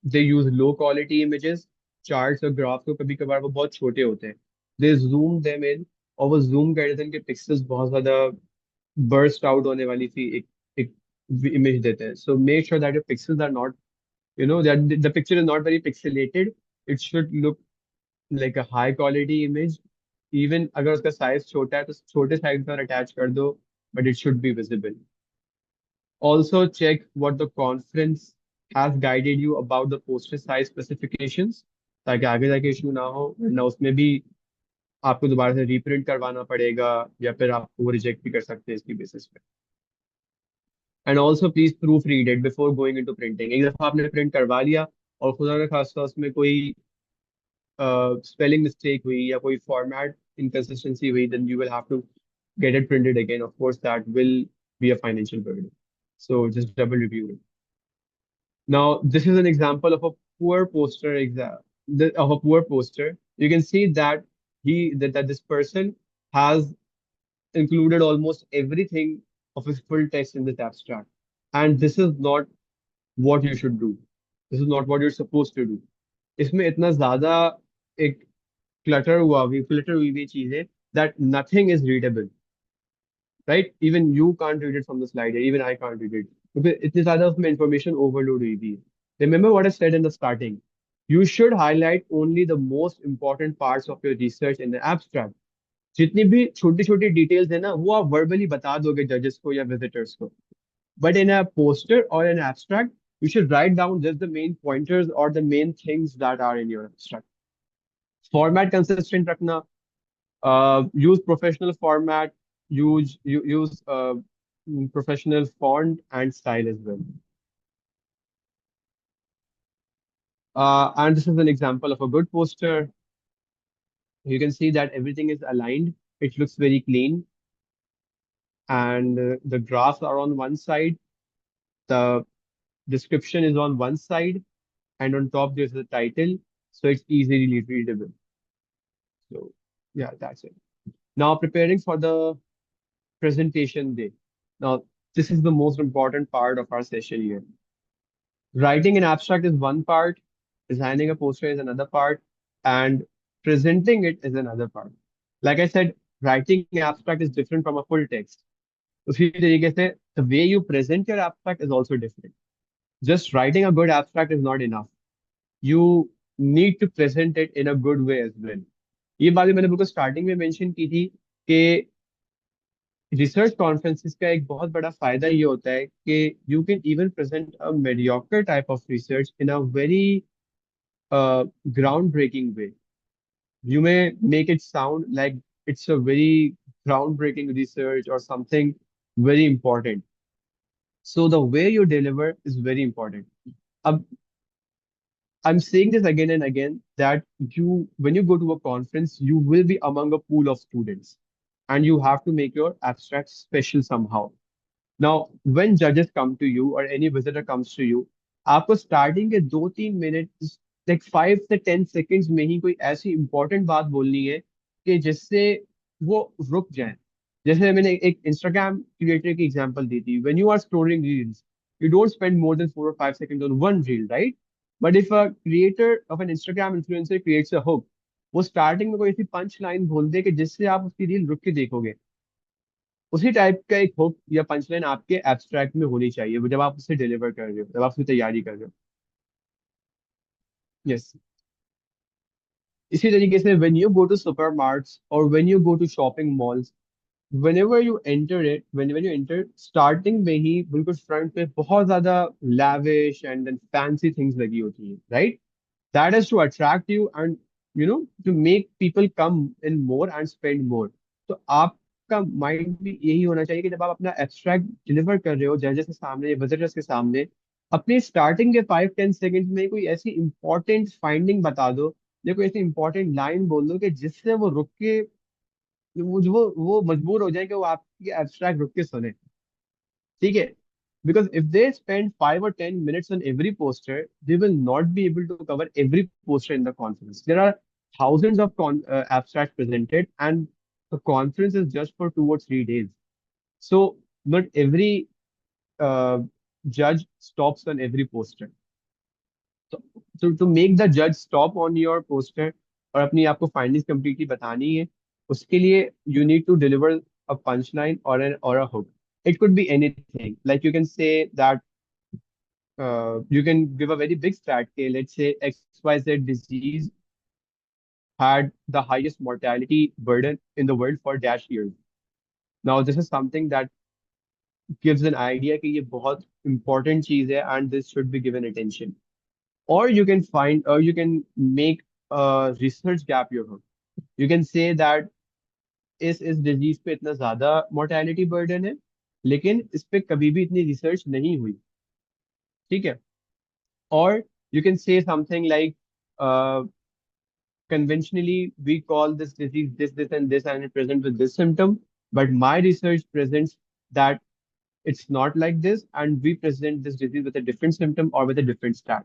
they use low quality images, charts और graphs को कभी कभार वो बहुत छोटे होते हैं. They zoom them in और वो zoom कर देते हैं कि pixels बहुत ज्यादा burst out होने वाली सी एक image देते हैं. So make sure that your pixels are not, that the picture is not very pixelated. It should look like a high quality image. Even अगर उसका size छोटा है तो छोटे size पर attach कर दो, but it should be visible. Also check what the conference has guided you about the poster size specifications, ताकि आगे जाके इशू ना हो, वरना उसमें भी आपको दोबारा से रीप्रिंट करवाना पड़ेगा या फिर आपको वो रिजेक्ट भी कर सकते हैं इसकी बेसिस पे. And also please proof read it before going into printing. एक दफा आपने प्रिंट करवा लिया और खुदा ना खास्ता उसमें कोई स्पेलिंग मिस्टेक हुई या कोई फॉर्मेट inconsistency हुई, then you will have to get it printed again. Of course, that will be a financial burden. So just double review it. Now, this is an example of a poor poster of a poor poster. You can see that that this person has included almost everything of his full text in this abstract. And this is not what you should do. This is not what you're supposed to do. इसमें इतना ज्यादा एक clutter हुई हुई चीज है that nothing is readable, right? Even you can't read it from the slide, even I can't read it. Because इतनी ज्यादा उसमें information overload हुई हुई है. Remember what I said in the starting. You should highlight only the most important parts of your research in the abstract. जितनी भी छोटी छोटी डिटेल्स है ना वो आप वर्बली बता दोगे जजेस को या विजिटर्स को. बट इन अ पोस्टर और इन abstract you should write down just the main pointers or the main things that are in your abstract. Format consistent रखना. Use professional format. Use professional font and style as well. And this is an example of a good poster. You can see that everything is aligned. It looks very clean, and the graphs are on one side. The description is on one side, and on top there's the title, so it's easily readable. So yeah, that's it. Now preparing for the presentation day. Now this is the most important part of our session here. Writing an abstract is one part, designing a poster is another part, and presenting it is another part. Like I said, writing an abstract is different from a full text. उसी तरीके से the way you present your abstract is also different. Just writing a good abstract is not enough. You need to present it in a good way as well. ये बातें मैंने बिल्कुल starting में mention की थी कि रिसर्च कॉन्फ्रेंसिस का एक बहुत बड़ा फायदा ये होता है कि you can even present a mediocre type of research in a very ground breaking way. You may make it sound like it's a very groundbreaking research or something very important. So the way you deliver is very important. Um, I'm saying this again and again that when you go to a conference, you will be among a pool of students and you have to make your abstract special somehow. Now, when judges come to you or any visitor comes to you, आपको starting के 2-3 minute, like 5 से 10 seconds में ही कोई ऐसी important बात बोलनी है कि जिससे वो रुक जाए. जैसे मैंने एक Instagram creator की example दी थी. When you are scrolling reels, you don't spend more than 4 or 5 seconds on one reel, right? But if a creator of an Instagram influencer creates a hook, वो starting में कोई ऐसी punch line बोल दे कि जिससे आप उसकी रील रुक के देखोगे, उसी टाइप का एक हुक या पंचलाइन आपके एब्स्ट्रैक्ट में होनी चाहिए वो जब आप उसे डिलीवर कर रहे हो, जब आप उसकी तैयारी कर रहे हो. यस. इसी तरीके से when you go to supermarts और when you go to shopping malls, whenever you enter it, when you enter, starting में ही बिल्कुल फ्रंट पे बहुत ज्यादा lavish and then fancy things लगी होती है, right? That is to attract you and to make people come in more and spend more. तो आपका आपका माइंड भी यही होना चाहिए कि जब आप अपना एब्स्ट्रैक्ट डिलीवर कर रहे हो जजेस के सामने, विजिटर्स के सामने, अपने स्टार्टिंग के 5-10 सेकंड्स में कोई ऐसी इंपॉर्टेंट फाइंडिंग बता दो या कोई ऐसी इंपॉर्टेंट लाइन बोल दो कि जिससे वो रुक के, वो मजबूर हो जाए कि वो आपकी एब्स्ट्रैक्ट रुक के सुने। ठीक है, because if they spend 5 or 10 minutes on every poster, they will not be able to cover every poster in the conference. There are thousands of abstracts presented, and the conference is just for 2 or 3 days. So not every uh, judge stops on every poster. So to make the judge stop on your poster और अपनी आपको findings completely बतानी है, उसके लिए you need to deliver a punchline or a hook. It could be anything. Like you can say that you can give a very big stat. Okay, let's say XYZ disease had the highest mortality burden in the world for dash years. Now, this is something that gives an idea कि ये बहुत important चीज है and this should be given attention. Or you can make a research gap your own. You can say that इस disease पे इतना ज्यादा mortality burden है, लेकिन इस पे कभी भी इतनी research नहीं हुई. ठीक है. Or you can say something like conventionally we call this disease this and this and it presents with this symptom, but my research presents that it's not like this and we present this disease with a different symptom or with a different stat.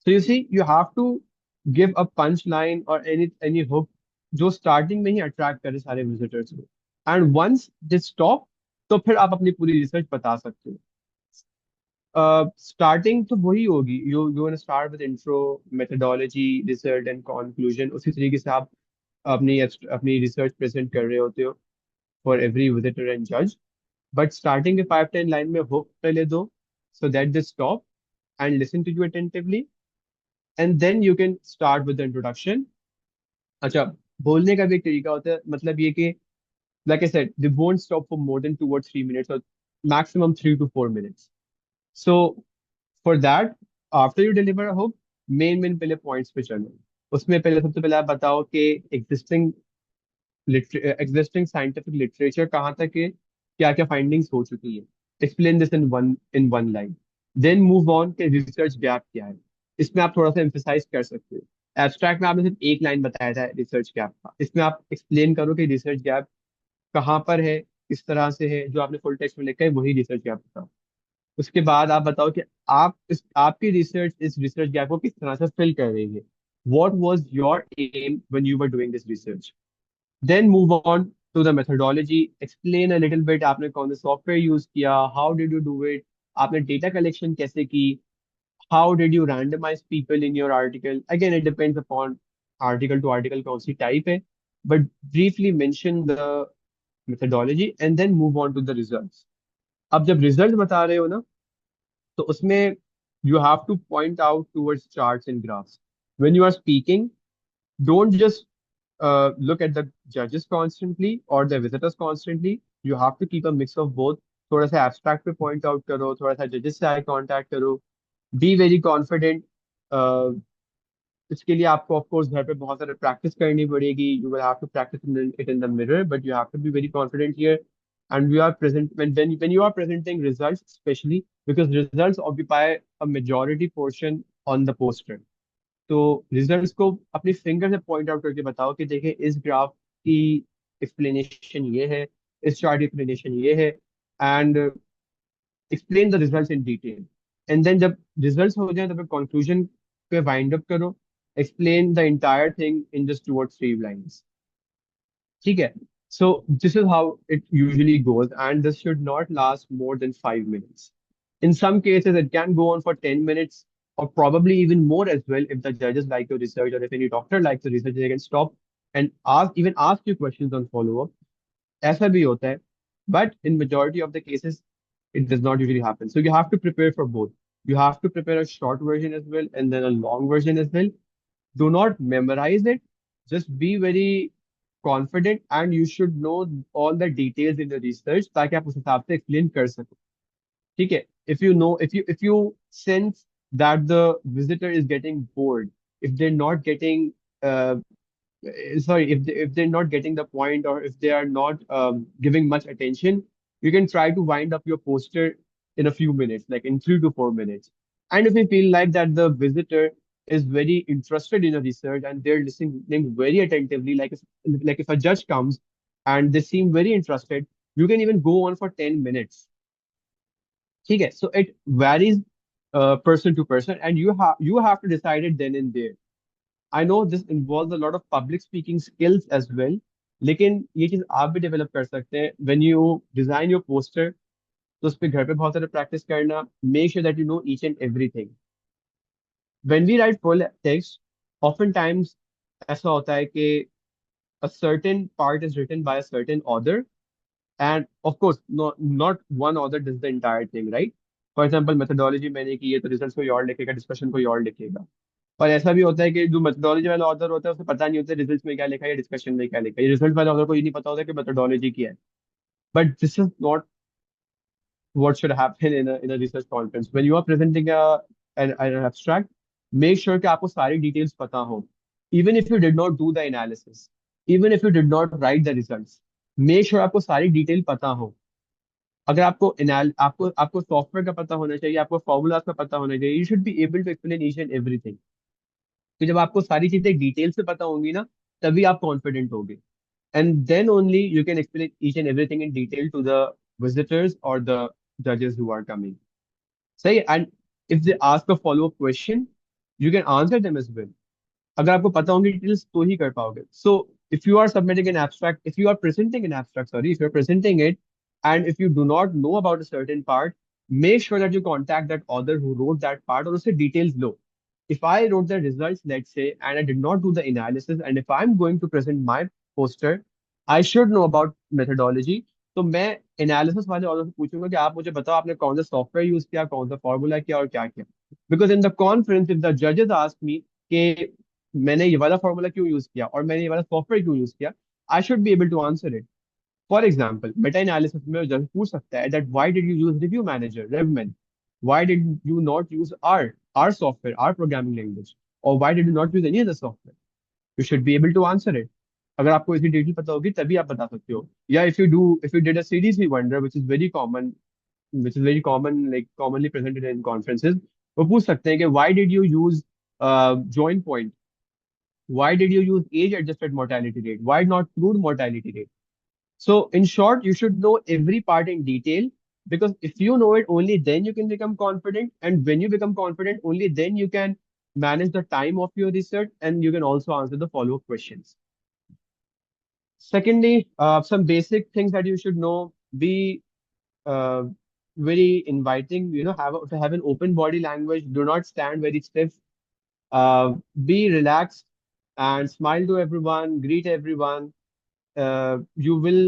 So you see, you have to give a punchline or any hook जो starting में ही attract करे सारे visitors को, and once they stop तो फिर आप अपनी पूरी रिसर्च बता सकते हो. स्टार्टिंग तो वही होगी, you want start with intro, methodology, result and conclusion. उसी तरीके से आप अपनी रिसर्च प्रेजेंट कर रहे होते हो फॉर एवरी विजिटर एंड जज. बट स्टार्टिंग के 5-10 लाइन में हुक पहले दो so that they stop and listen to you attentively, and then you can start with the introduction. अच्छा, बोलने का भी एक तरीका होता है, मतलब ये कि like I said, they won't stop for more than 2 or 3 minutes or maximum 3 to 4 minutes. So for that, after you deliver a hook, main पहले points पे चलो. उसमें पहले सबसे पहले आप बताओ कि existing scientific literature कहाँ तक है, क्या क्या findings हो चुकी है. Explain this in one line. Then move on कि research gap क्या है. इसमें आप थोड़ा सा emphasize कर सकते हो. एब्स्ट्रैक्ट में आपने सिर्फ एक लाइन बताया था रिसर्च गैप का, इसमें आप एक्सप्लेन करो कि रिसर्च गैप कहाँ पर है, किस तरह से है. जो आपने फुल टेक्स्ट में लिखा है वही रिसर्च गैप बताओ. उसके बाद आप बताओ कि आपकी रिसर्च इस रिसर्च गैप को किस तरह से फिल कर रही है. What was your aim when you were doing this research. Then move on to the methodology. Explain a little bit, आपने कौन सा सॉफ्टवेयर यूज किया, how did you do it, आपने डेटा कलेक्शन कैसे की, how did you randomise people in your article. Again it depends upon article to article कौन सी type है, but briefly mention the methodology and then move on to the results. अब जब result बता रहे हो ना, तो उसमें you have to point out towards charts and graphs. When you are speaking, don't just look at the judges constantly or the visitors constantly. You have to keep a mix of both. थोड़ा सा abstract पे point out करो, थोड़ा सा judges से eye contact करो. Be very confident. इसके लिए आपको ऑफ कोर्स घर पे बहुत सारे प्रैक्टिस करनी पड़ेगी. You will have to practise it in the mirror, but you have to be very confident here. And you are present when you are presenting results, especially because results occupy a majority portion on the poster. तो results को अपनी finger से point out करके बताओ कि देखिए इस graph की एक्सप्लेनेशन ये है, इस चार्ट की एक्सप्लेनेशन ये है, and explain the results in detail. And then जब रिजल्ट्स हो जाए तो फिर कंक्लूजन पे वाइंड अप करो. Explain the entire thing in just 2 or 3 lines. ठीक है. So this is how it usually goes and this should not last more than 5 minutes. In some cases it can go on for 10 minutes or probably even more as well. If the judges like your research or if any doctor likes the research, they can stop and ask you questions on follow up. ऐसा भी होता है, but in majority of the cases it does not usually happen. So you have to prepare for both. You have to prepare a short version as well and then a long version as well. Do not memorize it. Just be very confident and you should know all the details in the research ताकि आप उस हिसाब से explain कर सको. ठीक है. If you sense that the visitor is getting bored, if they're not getting uh, sorry, if they're not getting the point, or if they are not giving much attention, you can try to wind up your poster in a few minutes, like in 3 to 4 minutes. And if you feel like that the visitor is very interested in a research and they're listening very attentively, like if a judge comes and they seem very interested, you can even go on for 10 minutes. Okay, so it varies person to person, and you have to decide it then and there. I know this involves a lot of public speaking skills as well, लेकिन ये चीज आप भी develop कर सकते हैं when you design your poster. तो उस पे घर पे बहुत सारे प्रैक्टिस करना, make sure that you know each and everything. When we write full text, oftentimes ऐसा होता है कि a certain part is written by a certain author, and of course not one author does the entire thing, right? For example, methodology मैंने की है तो results कोई और लिखेगा, डिस्कशन कोई और लिखेगा. और ऐसा भी होता है कि जो मेथोडोलॉजी वाला ऑथर होता है उसे पता नहीं होता रिजल्ट्स में क्या लिखा है या डिस्कशन में क्या लिखा है. रिजल्ट वाले ऑथर को ये नहीं पता होता कि मेथोडोलॉजी क्या है. But this is not what should happen in a research conference. When you are presenting an abstract, make sure कि आपको सारी details पता हो. Even if you did not do the analysis, even if you did not write the results, make sure आपको सारी detail पता हो. अगर आपको आपको सॉफ्टवेयर का पता होना चाहिए, आपको फॉर्मूलाज का पता होना चाहिए, you should be able to explain each and everything. तो जब आपको सारी चीजें डिटेल से पता होंगी ना, तभी आप कॉन्फिडेंट होगे. And then only you can explain each and everything in detail to the visitors or the judges who are coming. सही. And if they ask a follow-up question, you can answer them as well. अगर आपको पता होंगी details तो ही कर पाओगे. So if you are submitting an abstract, if you are presenting an abstract, sorry, if you're presenting it, and if you do not know about a certain part, make sure that you contact that author who wrote that part और उससे details low. If I wrote the results, let's say, and I did not do the analysis, and if I'm going to present my poster, I should know about methodology. तो मैं analysis वाले author से पूछूंगा कि आप मुझे बताओ आपने कौन सा सॉफ्टवेयर यूज किया, कौन सा फॉर्मूला किया और क्या किया. Because in the conference if the जजेस आस्क मी कि मैंने ये वाला फॉर्मूला क्यों यूज किया और मैंने ये वाला सॉफ्टवेयर क्यों यूज किया, I should be able to answer it. For example, meta analysis में जज पूछ सकता है that why did you use review manager RevMan, why did you not use R software, R programming language, और why did you not use any other software. You should be able to answer it. अगर आपको इसकी detail पता होगी तभी आप बता सकते हो. या if you did a series we wonder which is very common, like commonly presented in conferences, वो पूछ सकते हैं कि why did you use join point, why did you use age adjusted mortality rate, why not crude mortality rate. So in short, you should know every part in detail, because if you know it, only then you can become confident, and when you become confident, only then you can manage the time of your research and you can also answer the follow-up questions. Secondly, some basic things that you should know: be uh, very inviting, to have an open body language, do not stand very stiff, be relaxed and smile to everyone, greet everyone. You will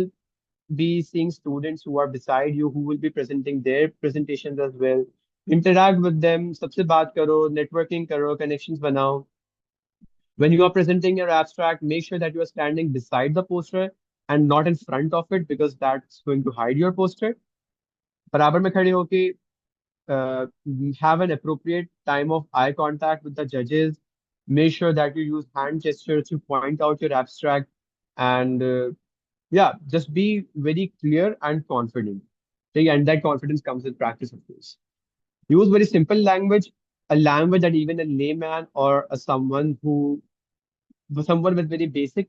be seeing students who are beside you who will be presenting their presentations as well. Interact with them, सबसे बात करो, networking करो, connections बनाओ. When you are presenting your abstract, make sure that you are standing beside the poster and not in front of it, because that's going to hide your poster. बराबर में खड़े होके uh, have an appropriate time of eye contact with the judges. Make sure that you use hand gestures to point out your abstract, and yeah, just be very clear and confident. Okay, and that confidence comes with practice, of course. Use very simple language, a language that even a layman or someone with very basic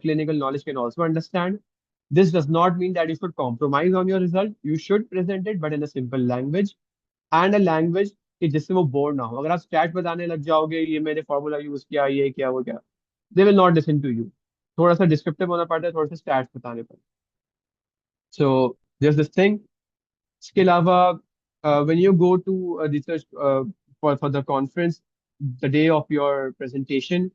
clinical knowledge can also understand. This does not mean that you should compromise on your result. You should present it, but in a simple language, and a language कि जिससे वो bore ना हो. अगर आप stat बताने लग जाओगे, ये मैंने फॉर्मूला यूज किया, ये क्या वो क्या, they will not listen to you. थोड़ा सा डिस्क्रिप्टिव होना पड़ता है थोड़ा सा स्टैट्स बताने पर. So this this thing. इसके अलावा when you go to research for the conference, the day of your presentation,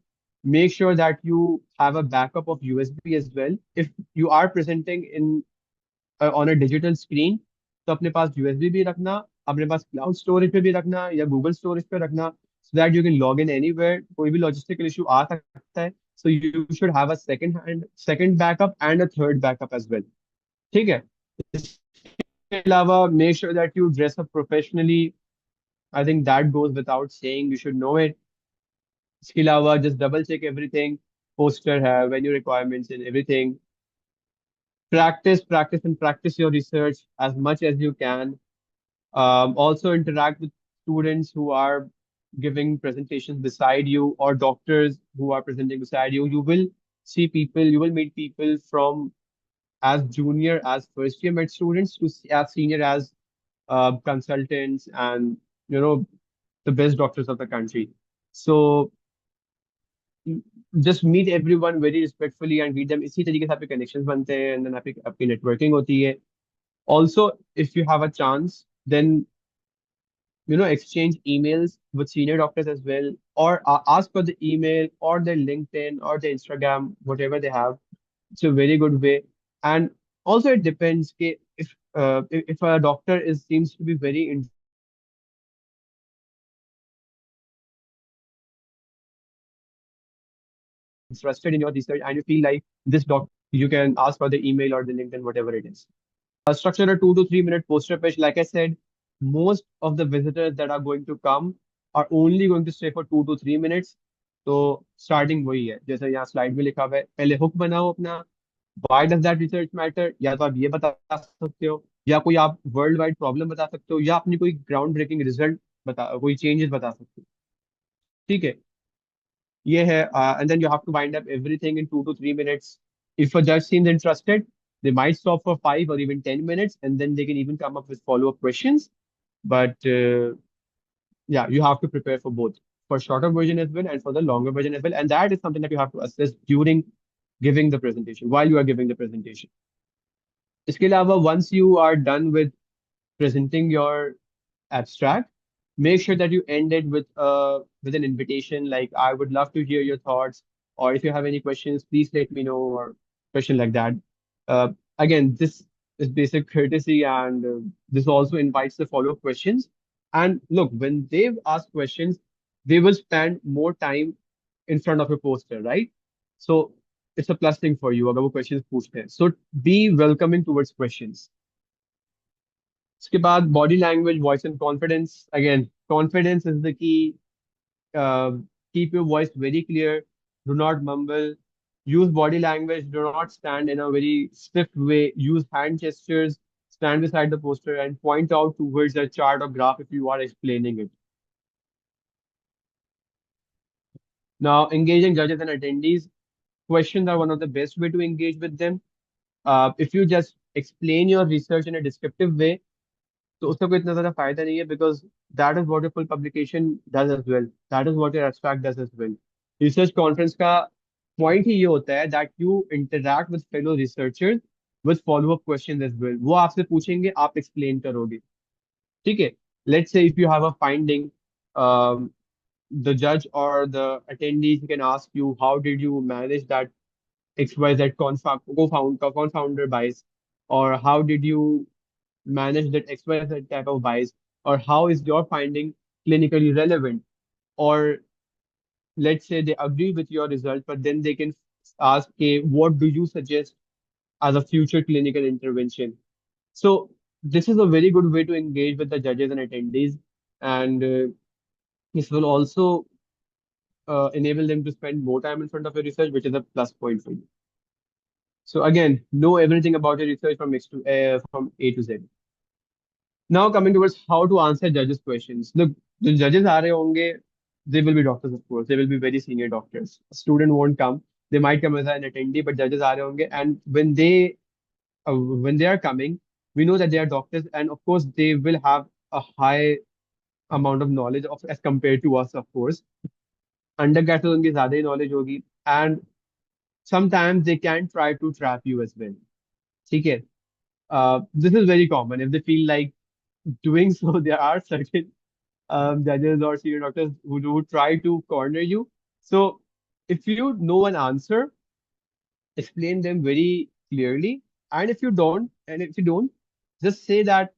make sure that you have a backup of USB as well. If you are presenting on a digital screen, तो अपने पास USB भी रखना, अपने पास cloud storage पे भी रखना या Google storage पे रखना, so that you can log in anywhere. कोई भी लॉजिस्टिकल इशू आ सकता है, so you should have a second backup and a third backup as well. ठीक है. इसके अलावा make sure that you dress up professionally. I think that goes without saying, you should know it. इसके अलावा just double check everything. poster है, venue requirements and everything. And practice your research as much as you can. Also interact with students who are giving presentations beside you or doctors who are presenting beside you. You will meet people from as junior as first year med students to as senior as consultants and you know the best doctors of the country. So just meet everyone very respectfully and greet them. इसी तरीके से आपके connections बनते हैं and then आपकी networking होती है. Also, if you have a chance, then exchange emails with senior doctors as well, or ask for the email or their LinkedIn or their Instagram, whatever they have. It's a very good way. And also, it depends if a doctor is seems to be very interested in your research and you feel like this doctor is interested in your research and you feel like this doctor, you can ask for the email or the LinkedIn, whatever it is. Structure a 2 to 3 minute poster pitch. Like I said, most of the visitors that are going to come are only going to stay for 2 to 3 minutes. तो starting वही है जैसे यहाँ slide में लिखा हुआ है, पहले हुक बनाओ अपना, why does that research matter, या तो आप ये बता सकते हो या कोई आप वर्ल्ड वाइड प्रॉब्लम बता सकते हो या अपनी कोई ग्राउंड ब्रेकिंग रिजल्ट बता, कोई चेंजेस बता सकते हो. ठीक है, ये है. And then you have to wind up everything in 2 to 3 minutes. If a judge seems interested, they might stop for 5 or even 10 minutes, and then they can even come up with follow-up questions. But yeah, you have to prepare for both, for shorter version as well and for the longer version as well. And that is something that you have to assess during giving the presentation, while you are giving the presentation. इसके अलावा, once you are done with presenting your abstract, make sure that you end it with an invitation like I would love to hear your thoughts, or if you have any questions, please let me know, or question like that. Again, this is basic courtesy, and this also invites the follow-up questions. And look, when they've asked questions, they will spend more time in front of your poster, right? So it's a plus thing for you अगर वो questions पूछते हैं. So be welcoming towards questions. उसके बाद body language, voice and confidence. Again, confidence is the key. Uh, Keep your voice very clear. Do not mumble. Use body language. Do not stand in a very stiff way. Use hand gestures. Stand beside the poster and point out towards a chart or graph if you are explaining it. Now, engaging judges and attendees. Questions are one of the best way to engage with them. If you just explain your research in a descriptive way, तो उसका कोई इतना ज्यादा फायदा नहीं है, because that is what your full publication does as well. That is what your abstract does as well. Research conference का point ही ये होता है that you interact with fellow researchers with follow up questions as well. वो आपसे पूछेंगे, आप explain करोगे. ठीक है. Let's say if you have a finding, um, the judge or the attendees can ask you, how did you manage that XYZ confounder bias, or how did you manage that XYZ type of bias, or how is your finding clinically relevant? Or let's say they agree with your result, but then they can ask, okay, what do you suggest as a future clinical intervention? So this is a very good way to engage with the judges and attendees, and this will also enable them to spend more time in front of your research, which is a plus point for you. So again, know everything about your research from A to Z. Now coming towards how to answer judges' questions. Look, the judges are होंगे, they will be doctors, of course. They will be very senior doctors. A student won't come. They might come as an attendee, but judges are होंगे. And when they are coming, we know that they are doctors, and of course they will have a high amount of knowledge of as compared to us, of course. Undergrads उनकी ज़्यादा ही knowledge होगी, and sometimes they can try to trap you as well. ठीक है? This is very common. If they feel like doing so, there are certain judges or senior doctors who do try to corner you. So if you know an answer, explain them very clearly. And if you don't, just say that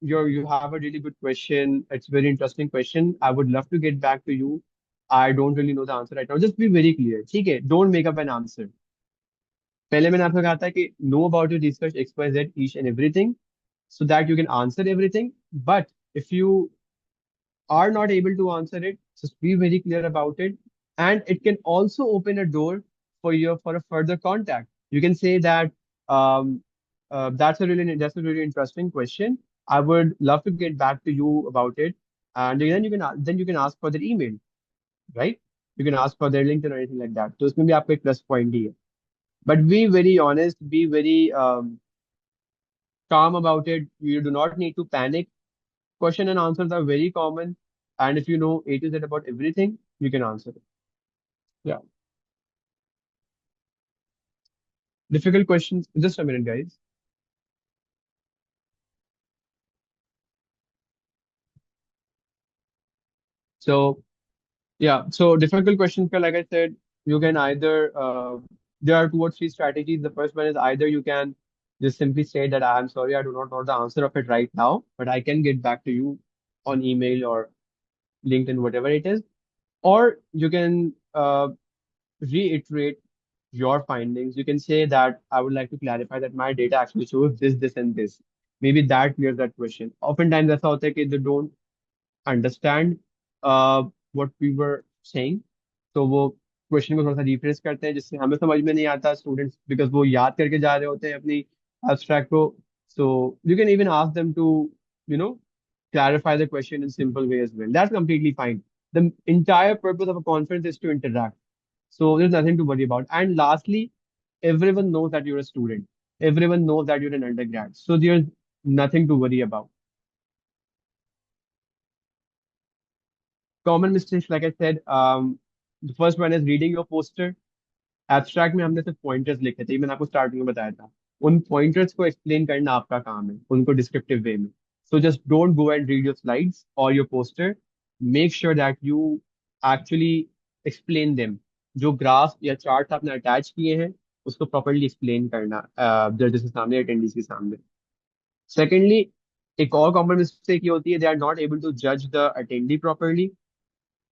you have a really good question. It's a very interesting question. I would love to get back to you. I don't really know the answer right now. Just be very clear. ठीक है? Don't make up an answer. पहले मैंने आपको कहा था कि know about your research XYZ each and everything so that you can answer everything. But if you are not able to answer it, just be very clear about it And it can also open a door for a further contact. You can say that um, that's a really interesting question. I would love to get back to you about it, and then you can ask for their email, right? You can ask for their LinkedIn or anything like that. So इसमें भी आपका एक plus point ही है. But be very honest, be very calm about it. You do not need to panic. Question and answers are very common, and if you know A to Z about everything, you can answer it. Yeah. Difficult questions. Just a minute, guys. So yeah, so difficult questions, like I said, you can either there are two or three strategies. The first one is either you can just simply say that I'm sorry, I do not know the answer of it right now, but I can get back to you on email or LinkedIn, whatever it is. Or you can reiterate your findings. You can say that I would like to clarify that my data actually shows this, this, and this. Maybe that clears that question. Oftentimes, ऐसा होता है कि they don't understand what we were saying, तो वो question को थोड़ा सा refresh करते हैं जिससे हमें समझ में नहीं आता स्टूडेंट्स, बिकॉज वो याद करके जा रहे होते हैं अपनी एब्स्ट्रैक्ट को. So you can even ask them to you know clarify the question in simple way as well. That's completely fine. The entire purpose of a conference is to interact. So there's nothing to worry about. And lastly, everyone knows that you're a student. Everyone knows that you're an undergrad. So there's nothing to worry about. Common mistakes, like I said, the first one is reading your poster. Abstract में हमने सिर्फ pointers लिखे थे, ये मैंने आपको starting में बताया था. उन पॉइंटर्स को एक्सप्लेन करना आपका काम है, उनको डिस्क्रिप्टिव वे में. So just don't go and read your slides और your poster. Make sure that you actually explain them. जो ग्राफ या चार्ट आपने अटैच किए हैं उसको प्रॉपरली एक्सप्लेन करना जजेस के सामने, अटेंडेंस के सामने. सेकेंडली, एक और कॉमन मिस्टेक ये होती है, they are not able to जज the attendee properly.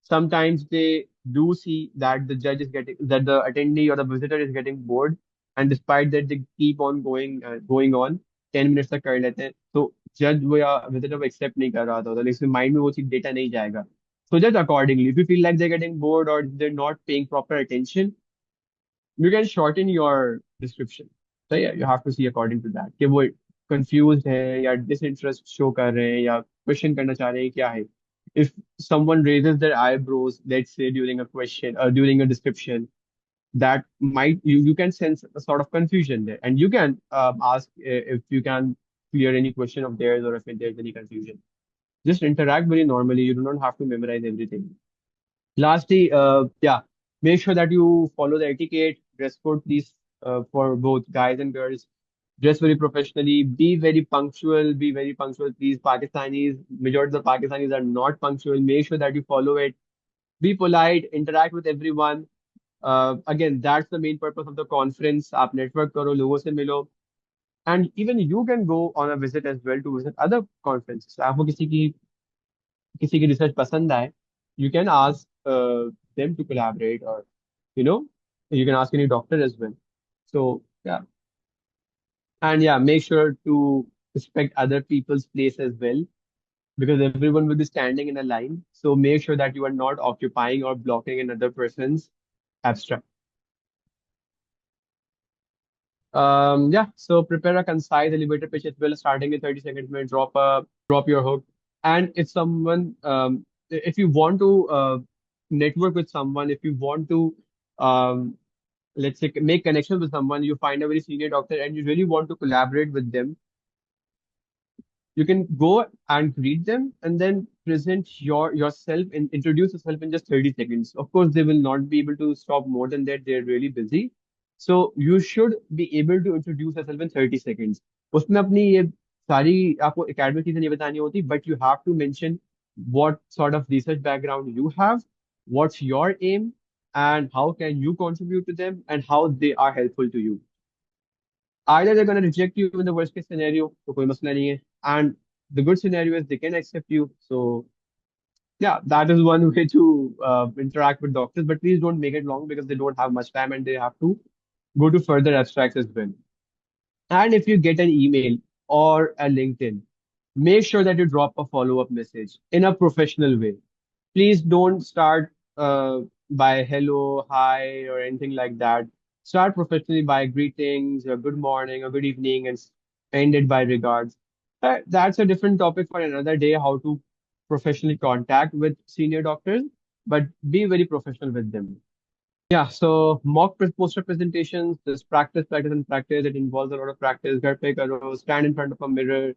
Sometimes they do see that the judge is getting that the attendee or the visitor is getting bored, and despite that they keep on going on 10 minutes तक कर लेते हैं. तो जज वो या visitor वो accept नहीं कर रहा था, तो लेकिन माइंड में वो चीज डेटा नहीं जाएगा. So judge accordingly. If you feel like they're getting bored or they're not paying proper attention, you can shorten your description. So yeah, you have to see according to that कि वो confused है या disinterest show कर रहे हैं या question करना चाह रहे हैं क्या है. If someone raises their eyebrows, let's say during a question or during a description, that might you can sense a sort of confusion there, and you can ask if you can clear any question of theirs or if there's any confusion. Just interact very normally. You do not have to memorize everything. Lastly, yeah, make sure that you follow the etiquette, dress code, please, for both guys and girls. Dress very professionally, be very punctual, be very punctual, please. Pakistanis, majority of the Pakistanis are not punctual. Make sure that you follow it. Be polite, interact with everyone. Again, that's the main purpose of the conference. आप network करो, लोगों से मिलो. And even you can go on a visit as well to visit other conferences. आपको किसी की research पसंद आए, you can ask them to collaborate, or you know you can ask any doctor as well. So yeah, and yeah, make sure to respect other people's place as well, because everyone will be standing in a line. So make sure that you are not occupying or blocking another person's abstract. Yeah, so prepare a concise elevator pitch as well, starting in 30 seconds. May drop your hook. And if someone, if you want to network with someone, if you want to, let's say, make connections with someone, you find a very senior doctor and you really want to collaborate with them, you can go and greet them and then present yourself and introduce yourself in just 30 seconds. Of course, they will not be able to stop more than that. They're really busy. So you should be able to introduce yourself in 30 seconds. उसमें अपनी ये सारी आपको academic चीजें नहीं बतानी होती, but you have to mention what sort of research background you have, what's your aim, and how can you contribute to them, and how they are helpful to you. Either they're going to reject you in the worst case scenario, तो कोई मसला नहीं है, and the good scenario is they can accept you. So yeah, that is one way to interact with doctors, but please don't make it long because they don't have much time and they have to go to further abstracts as well. And if you get an email or a LinkedIn, make sure that you drop a follow-up message in a professional way. Please don't start. by hello, hi, or anything like that. Start professionally by greetings, or good morning, or good evening, and end it by regards. That's a different topic for another day, how to professionally contact with senior doctors, but be very professional with them. Yeah, so poster presentations, this practice, practice, and practice. It involves a lot of practice. घर पे करो, stand in front of a mirror,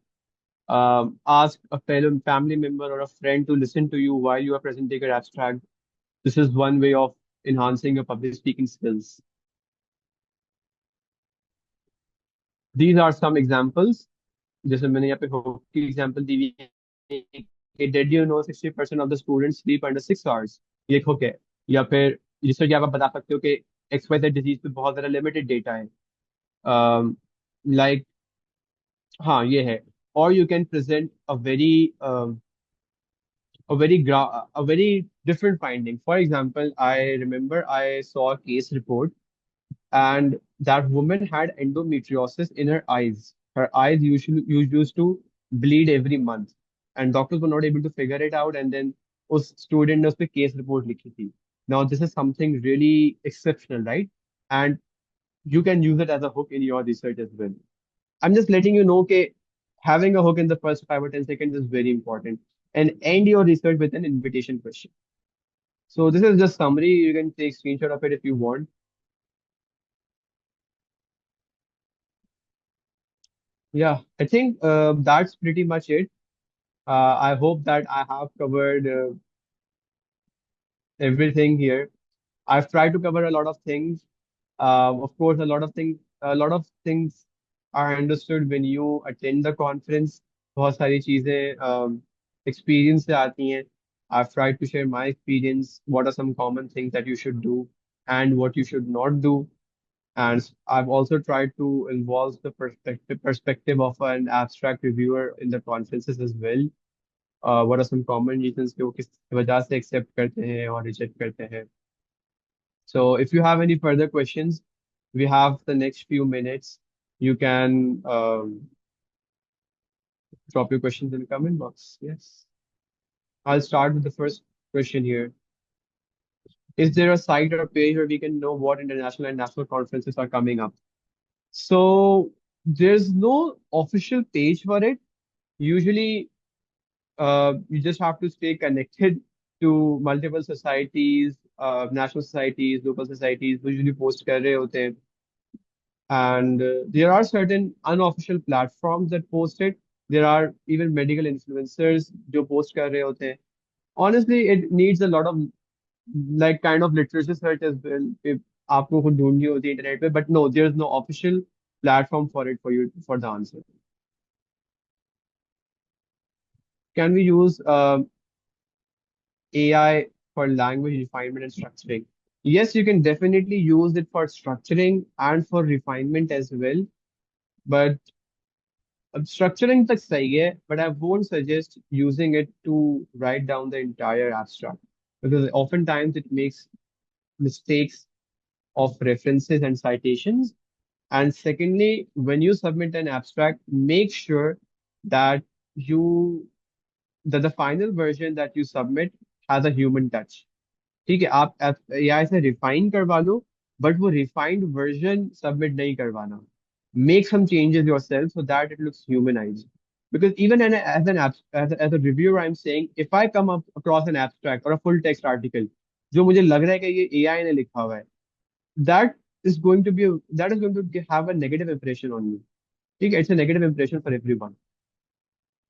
ask a fellow family member or a friend to listen to you while you are presenting your abstract. This is one way of enhancing your public speaking skills. These are some examples. जैसे मैंने यहाँ पे hook की example दी हुई है कि did you know 60% of the students sleep under 6 hours? ये एक hook है. या फिर जिससे कि आप बता सकते हो कि XYZ disease पे बहुत ज़्यादा limited data है. Like हाँ ये है. Or you can present a very different finding. For example, I remember I saw a case report and that woman had endometriosis in her eyes. Her eyes usually used to bleed every month, and doctors were not able to figure it out. And then उस student ने उस पे case report लिखी थी. Now this is something really exceptional, right? And you can use it as a hook in your research as well. I'm just letting you know that having a hook in the first 5 or 10 seconds is very important. And end your research with an invitation question. So this is just summary. You can take screenshot of it if you want. Yeah, I think that's pretty much it. I hope that I have covered everything here. I've tried to cover a lot of things. Of course, a lot of things are understood when you attend the conference. बहुत सारी चीजें experience से आती हैं. I've tried to share my experience. What are some common things that you should do and what you should not do. And I've also tried to involve the perspective of an abstract reviewer in the conferences as well. What are some common reasons कि वो किस वजह से accept करते हैं और reject करते हैं. So if you have any further questions, we have the next few minutes. You can drop your questions in the comment box. Yes. I'll start with the first question here. Is there a site or page where we can know what international and national conferences are coming up? So there's no official page for it. Usually, you just have to stay connected to multiple societies, national societies, local societies, who usually post कर रहे होते हैं. And there are certain unofficial platforms that post it. There are even medical influencers जो post कर रहे होते हैं. Honestly, it needs a lot of like kind of literature search as well. If आपको खुद ढूंढनी होती है internet पे, but no, there's no official platform for it for you for the answer. Can we use AI for language refinement and structuring? Yes, you can definitely use it for structuring and for refinement as well. But structuring तक सही है, but I won't suggest using it to write down the entire abstract because oftentimes it makes mistakes of references and citations. And secondly, when you submit an abstract, make sure that you that the final version that you submit has a human touch. ठीक है आप AI से refine करवा लो but वो refined version submit नहीं करवाना make some changes yourself so that it looks humanized because even as a reviewer I'm saying if I come up across an abstract or a full text article जो मुझे लग रहा है कि ये AI ने लिखा हुआ है that that is going to have a negative impression on me ठीक है it's a negative impression for everyone.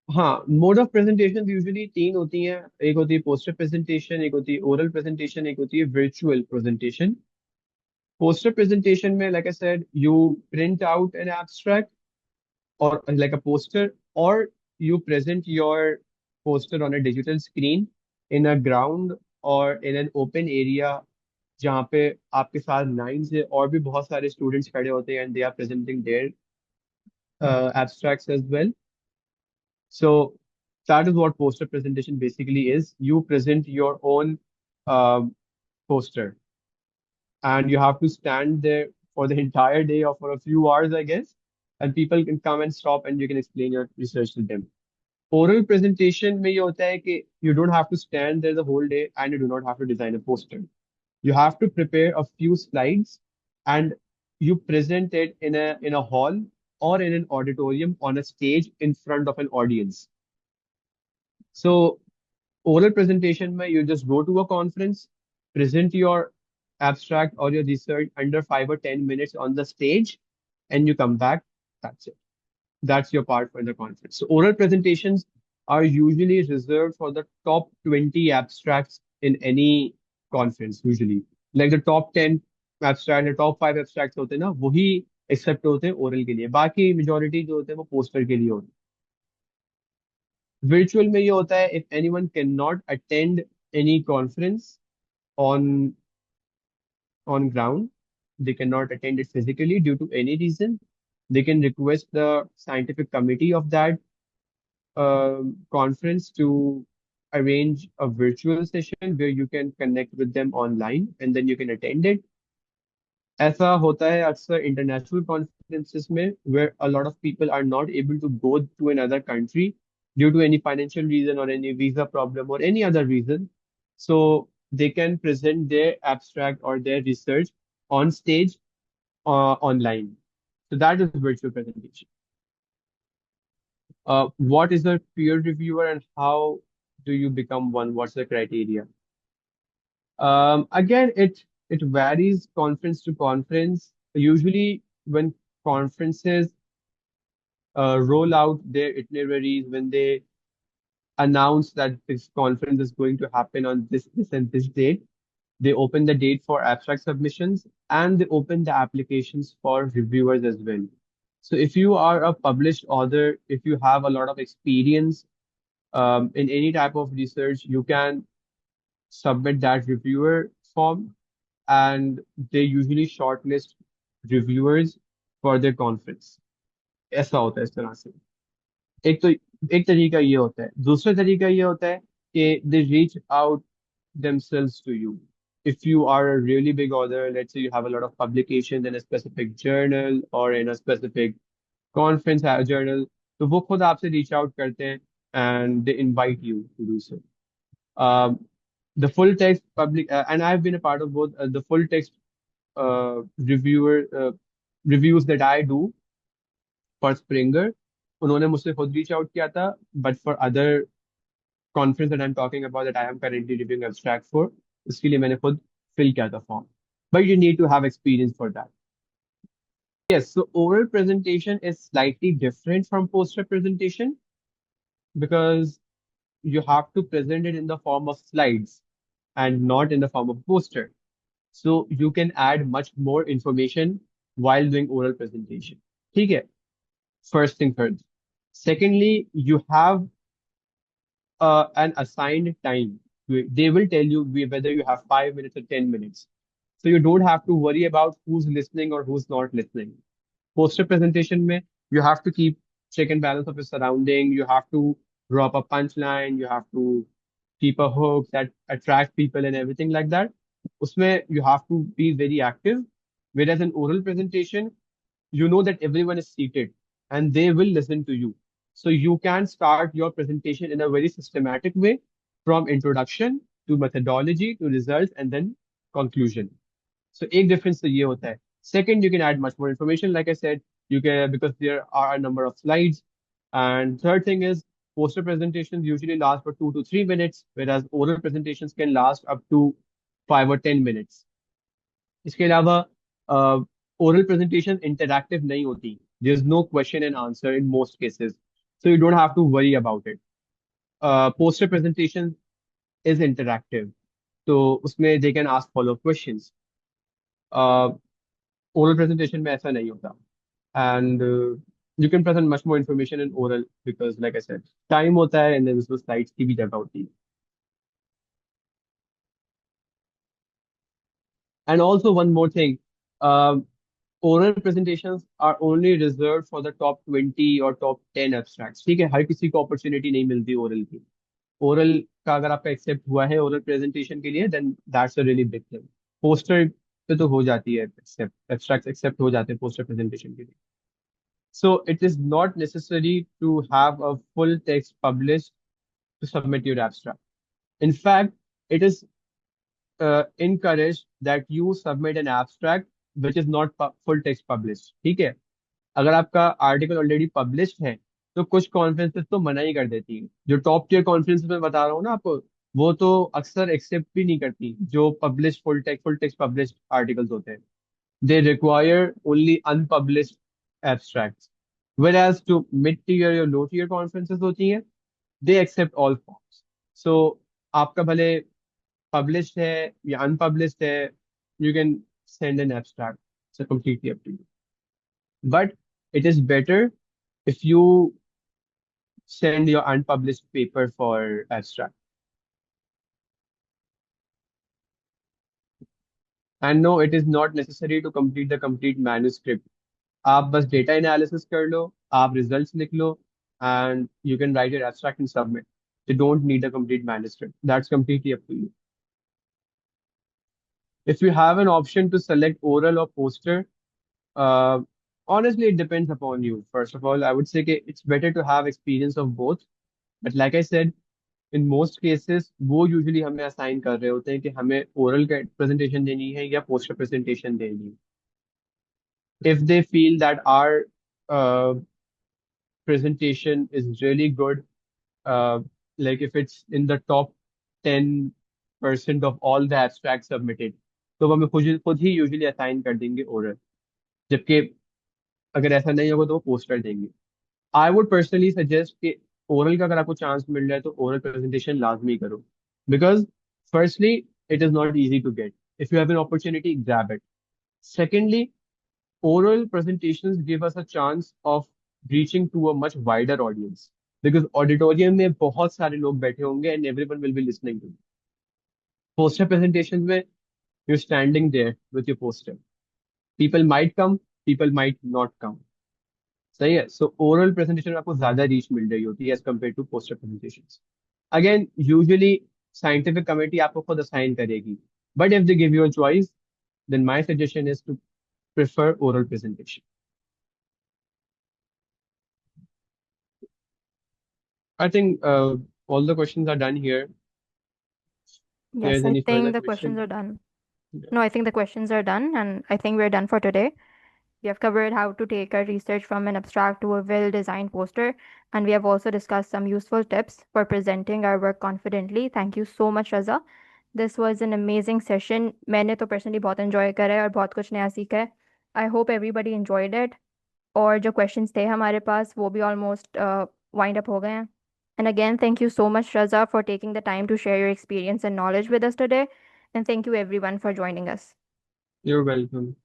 हाँ मोड ऑफ प्रेजेंटेशन यूजुअली तीन होती हैं एक होती है पोस्टर प्रेजेंटेशन एक होती है ओरल प्रेजेंटेशन एक होती है वर्चुअल प्रेजेंटेशन. पोस्टर प्रेजेंटेशन में like I said you print out an abstract or like a poster or you present your poster on a digital screen in a ground or in an open area जहाँ पे आपके साथ line से और भी बहुत सारे स्टूडेंट्स खड़े होते हैं and they are presenting their abstracts as well. So that is what poster presentation basically is. You present your own um, poster, and you have to stand there for the entire day or for a few hours, I guess. And people can come and stop, and you can explain your research to them. Oral presentation में ये होता है कि you don't have to stand there the whole day and you do not have to design a poster. You have to prepare a few slides and you present it in a hall or in an auditorium on a stage in front of an audience. So oral presentation mein you just go to a conference, present your abstract or your research under 5 or 10 minutes on the stage, and you come back. That's it. That's your part for the conference. So oral presentations are usually reserved for the top 20 abstracts in any conference, usually. Like the top 10 abstract, the top 5 abstracts होते हैं ना, वही accept होते हैं oral के लिए. बाकी majority जो होते हैं वो पोस्टर के लिए होते हैं. Virtual में ये होता है if anyone cannot attend any conference on on ground, they cannot attend it physically due to any reason, they can request the scientific committee of that conference to arrange a virtual session where you can connect with them online and then you can attend it. ऐसा होता है अक्सर international conferences में where a lot of people are not able to go to another country due to any financial reason or any visa problem or any other reason. So they can present their abstract or their research on stage online. So that is virtual presentation. What is a peer reviewer and how do you become one? What's the criteria? Again, it varies conference to conference. Usually, when conferences roll out their itineraries, when they announce that this conference is going to happen on this and this date, they open the date for abstract submissions and they open the applications for reviewers as well. So if you are a published author, if you have a lot of experience in any type of research, you can submit that reviewer form and they usually shortlist reviewers for their conference. ऐसा होता है इस तरह से. एक तो एक तरीका ये होता है. दूसरा तरीका ये होता है कि they reach out themselves to you. If you are a really big author, let's say you have a lot of publications in a specific journal or in a specific conference journal, तो वो खुद आपसे reach out करते हैं and they invite you to do so. Um, the full text public and I've been a part of both the full text reviewer reviews that I do for Springer. उन्होंने मुझसे खुद reach out किया था, but for other conference that I'm talking about that I am currently reviewing abstract for, उसके लिए मैंने खुद fill किया था form. But you need to have experience for that. Yes, so oral presentation is slightly different from poster presentation because you have to present it in the form of slides and not in the form of poster. So you can add much more information while doing oral presentation. ठीक है? First thing first. Secondly, you have an assigned time. They will tell you whether you have 5 minutes or 10 minutes. So you don't have to worry about who's listening or who's not listening. Poster presentation mein, you have to keep check and balance of your surrounding. You have to drop a punchline. You have to keep a hook that attract people and everything like that. Usme you have to be very active. Whereas an oral presentation, you know that everyone is seated and they will listen to you. So you can start your presentation in a very systematic way from introduction to methodology to results and then conclusion. So एक difference तो ये होता है. Second, you can add much more information. Like I said, you can because there are a number of slides. And third thing is poster presentations usually last for 2 to 3 minutes, whereas oral presentations can last up to 5 or 10 minutes. इसके अलावा oral presentation interactive नहीं होती. There's no question and answer in most cases, so you don't have to worry about it. Poster presentation is interactive, तो उसमें they can ask follow-up questions. Uh, Oral presentation में ऐसा नहीं होता. And you can present much more information in oral because, like I said, time होता है and then उसमें slides की भी जगह होती है. And also one more thing, um, oral presentations are only reserved for the top 20 or top 10 abstracts. ठीक है, हर किसी को opportunity नहीं मिलती oral की. Oral का अगर आपका accept हुआ है oral presentation के लिए, then that's a really big thing. Poster पे तो हो जाती है accept, abstracts accept हो जाते हैं poster presentation के लिए. So it is not necessary to have a full text published to submit your abstract. In fact, it is encouraged that you submit an abstract which is not full text published. ठीक है? अगर आपका article already published है तो कुछ conferences तो मना ही कर देती हैं। जो टॉप टियर कॉन्फ्रेंसेस में बता रहा हूँ ना आपको, वो तो अक्सर एक्सेप्ट भी नहीं करती जो publish full text published articles होते हैं। They require only unpublished abstracts, whereas to mid tier या लो टियर कॉन्फ्रेंसेस होती हैं, they accept all forms. So आपका भले पब्लिश्ड है या अनपब्लिश्ड है, you can send an abstract, so completely up to you. But it is better if you send your unpublished paper for abstract. And no, it is not necessary to complete the complete manuscript. आप बस data analysis कर लो, आप results लिख लो, and you can write your abstract and submit. You don't need a complete manuscript. That's completely up to you. If you have an option to select oral or poster, uh, honestly, it depends upon you. First of all, I would say कि it's better to have experience of both. But like I said, in most cases वो usually हमें assign कर रहे होते हैं कि हमें oral presentation देनी है या पोस्टर प्रेजेंटेशन देनी है। If they feel that our presentation is really good, like if it's in the top 10% of all the abstracts submitted, तो वो हमें खुद ही यूजुअली असाइन कर देंगे ओरल। जबकि अगर ऐसा नहीं होगा तो वो पोस्टर देंगे। आई वुड पर्सनली सजेस्ट कि ओरल का अगर आपको चांस मिल रहा है तो ओरल प्रेजेंटेशन लाजमी करो, because firstly it is not easy to get. If you have an opportunity, grab it. Secondly, oral presentations give us a chance of reaching to a much wider audience, because auditorium में बहुत सारे लोग बैठे होंगे and everyone will be listening to you. Poster presentations में you're standing there with your poster. People might come, people might not come. सही है। सो oral presentation में आपको ज्यादा रीच मिल रही होती है as compare to poster presentation. Again, usually scientific committee आपको खुद असाइन करेगी, but if they give you a choice, then my suggestion is to prefer oral presentation. I think all the questions are done here. If Yes, there's I any further think the questions question. are done. No, I think the questions are done, and I think we're done for today. We have covered how to take our research from an abstract to a well designed poster, and we have also discussed some useful tips for presenting our work confidently. Thank you so much, Raza. This was an amazing session. मैंने तो personally बहुत enjoy करा है और बहुत कुछ नया सीखा है. I hope everybody enjoyed it. और जो questions थे हमारे पास वो भी almost wind up हो गए हैं. And again, thank you so much, Raza, for taking the time to share your experience and knowledge with us today. And thank you everyone for joining us. You're welcome.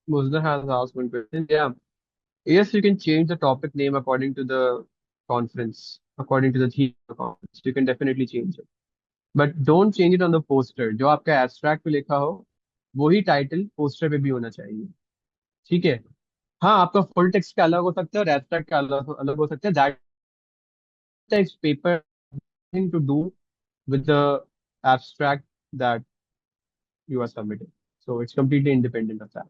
Muzna has asked one question. Yeah. Yes, you can change the topic name according to the conference, according to the theme of the conference. You can definitely change it. But don't change it on the poster. जो आपका abstract पे लिखा हो वही title poster पे भी होना चाहिए। ठीक है। हाँ, आपका फुल टेक्स्ट का अलग हो सकता है और एब्स्ट्रैक्ट का अलग अलग हो सकता है। That text paper thing to do with the abstract that you are submitting, so it's completely independent of that.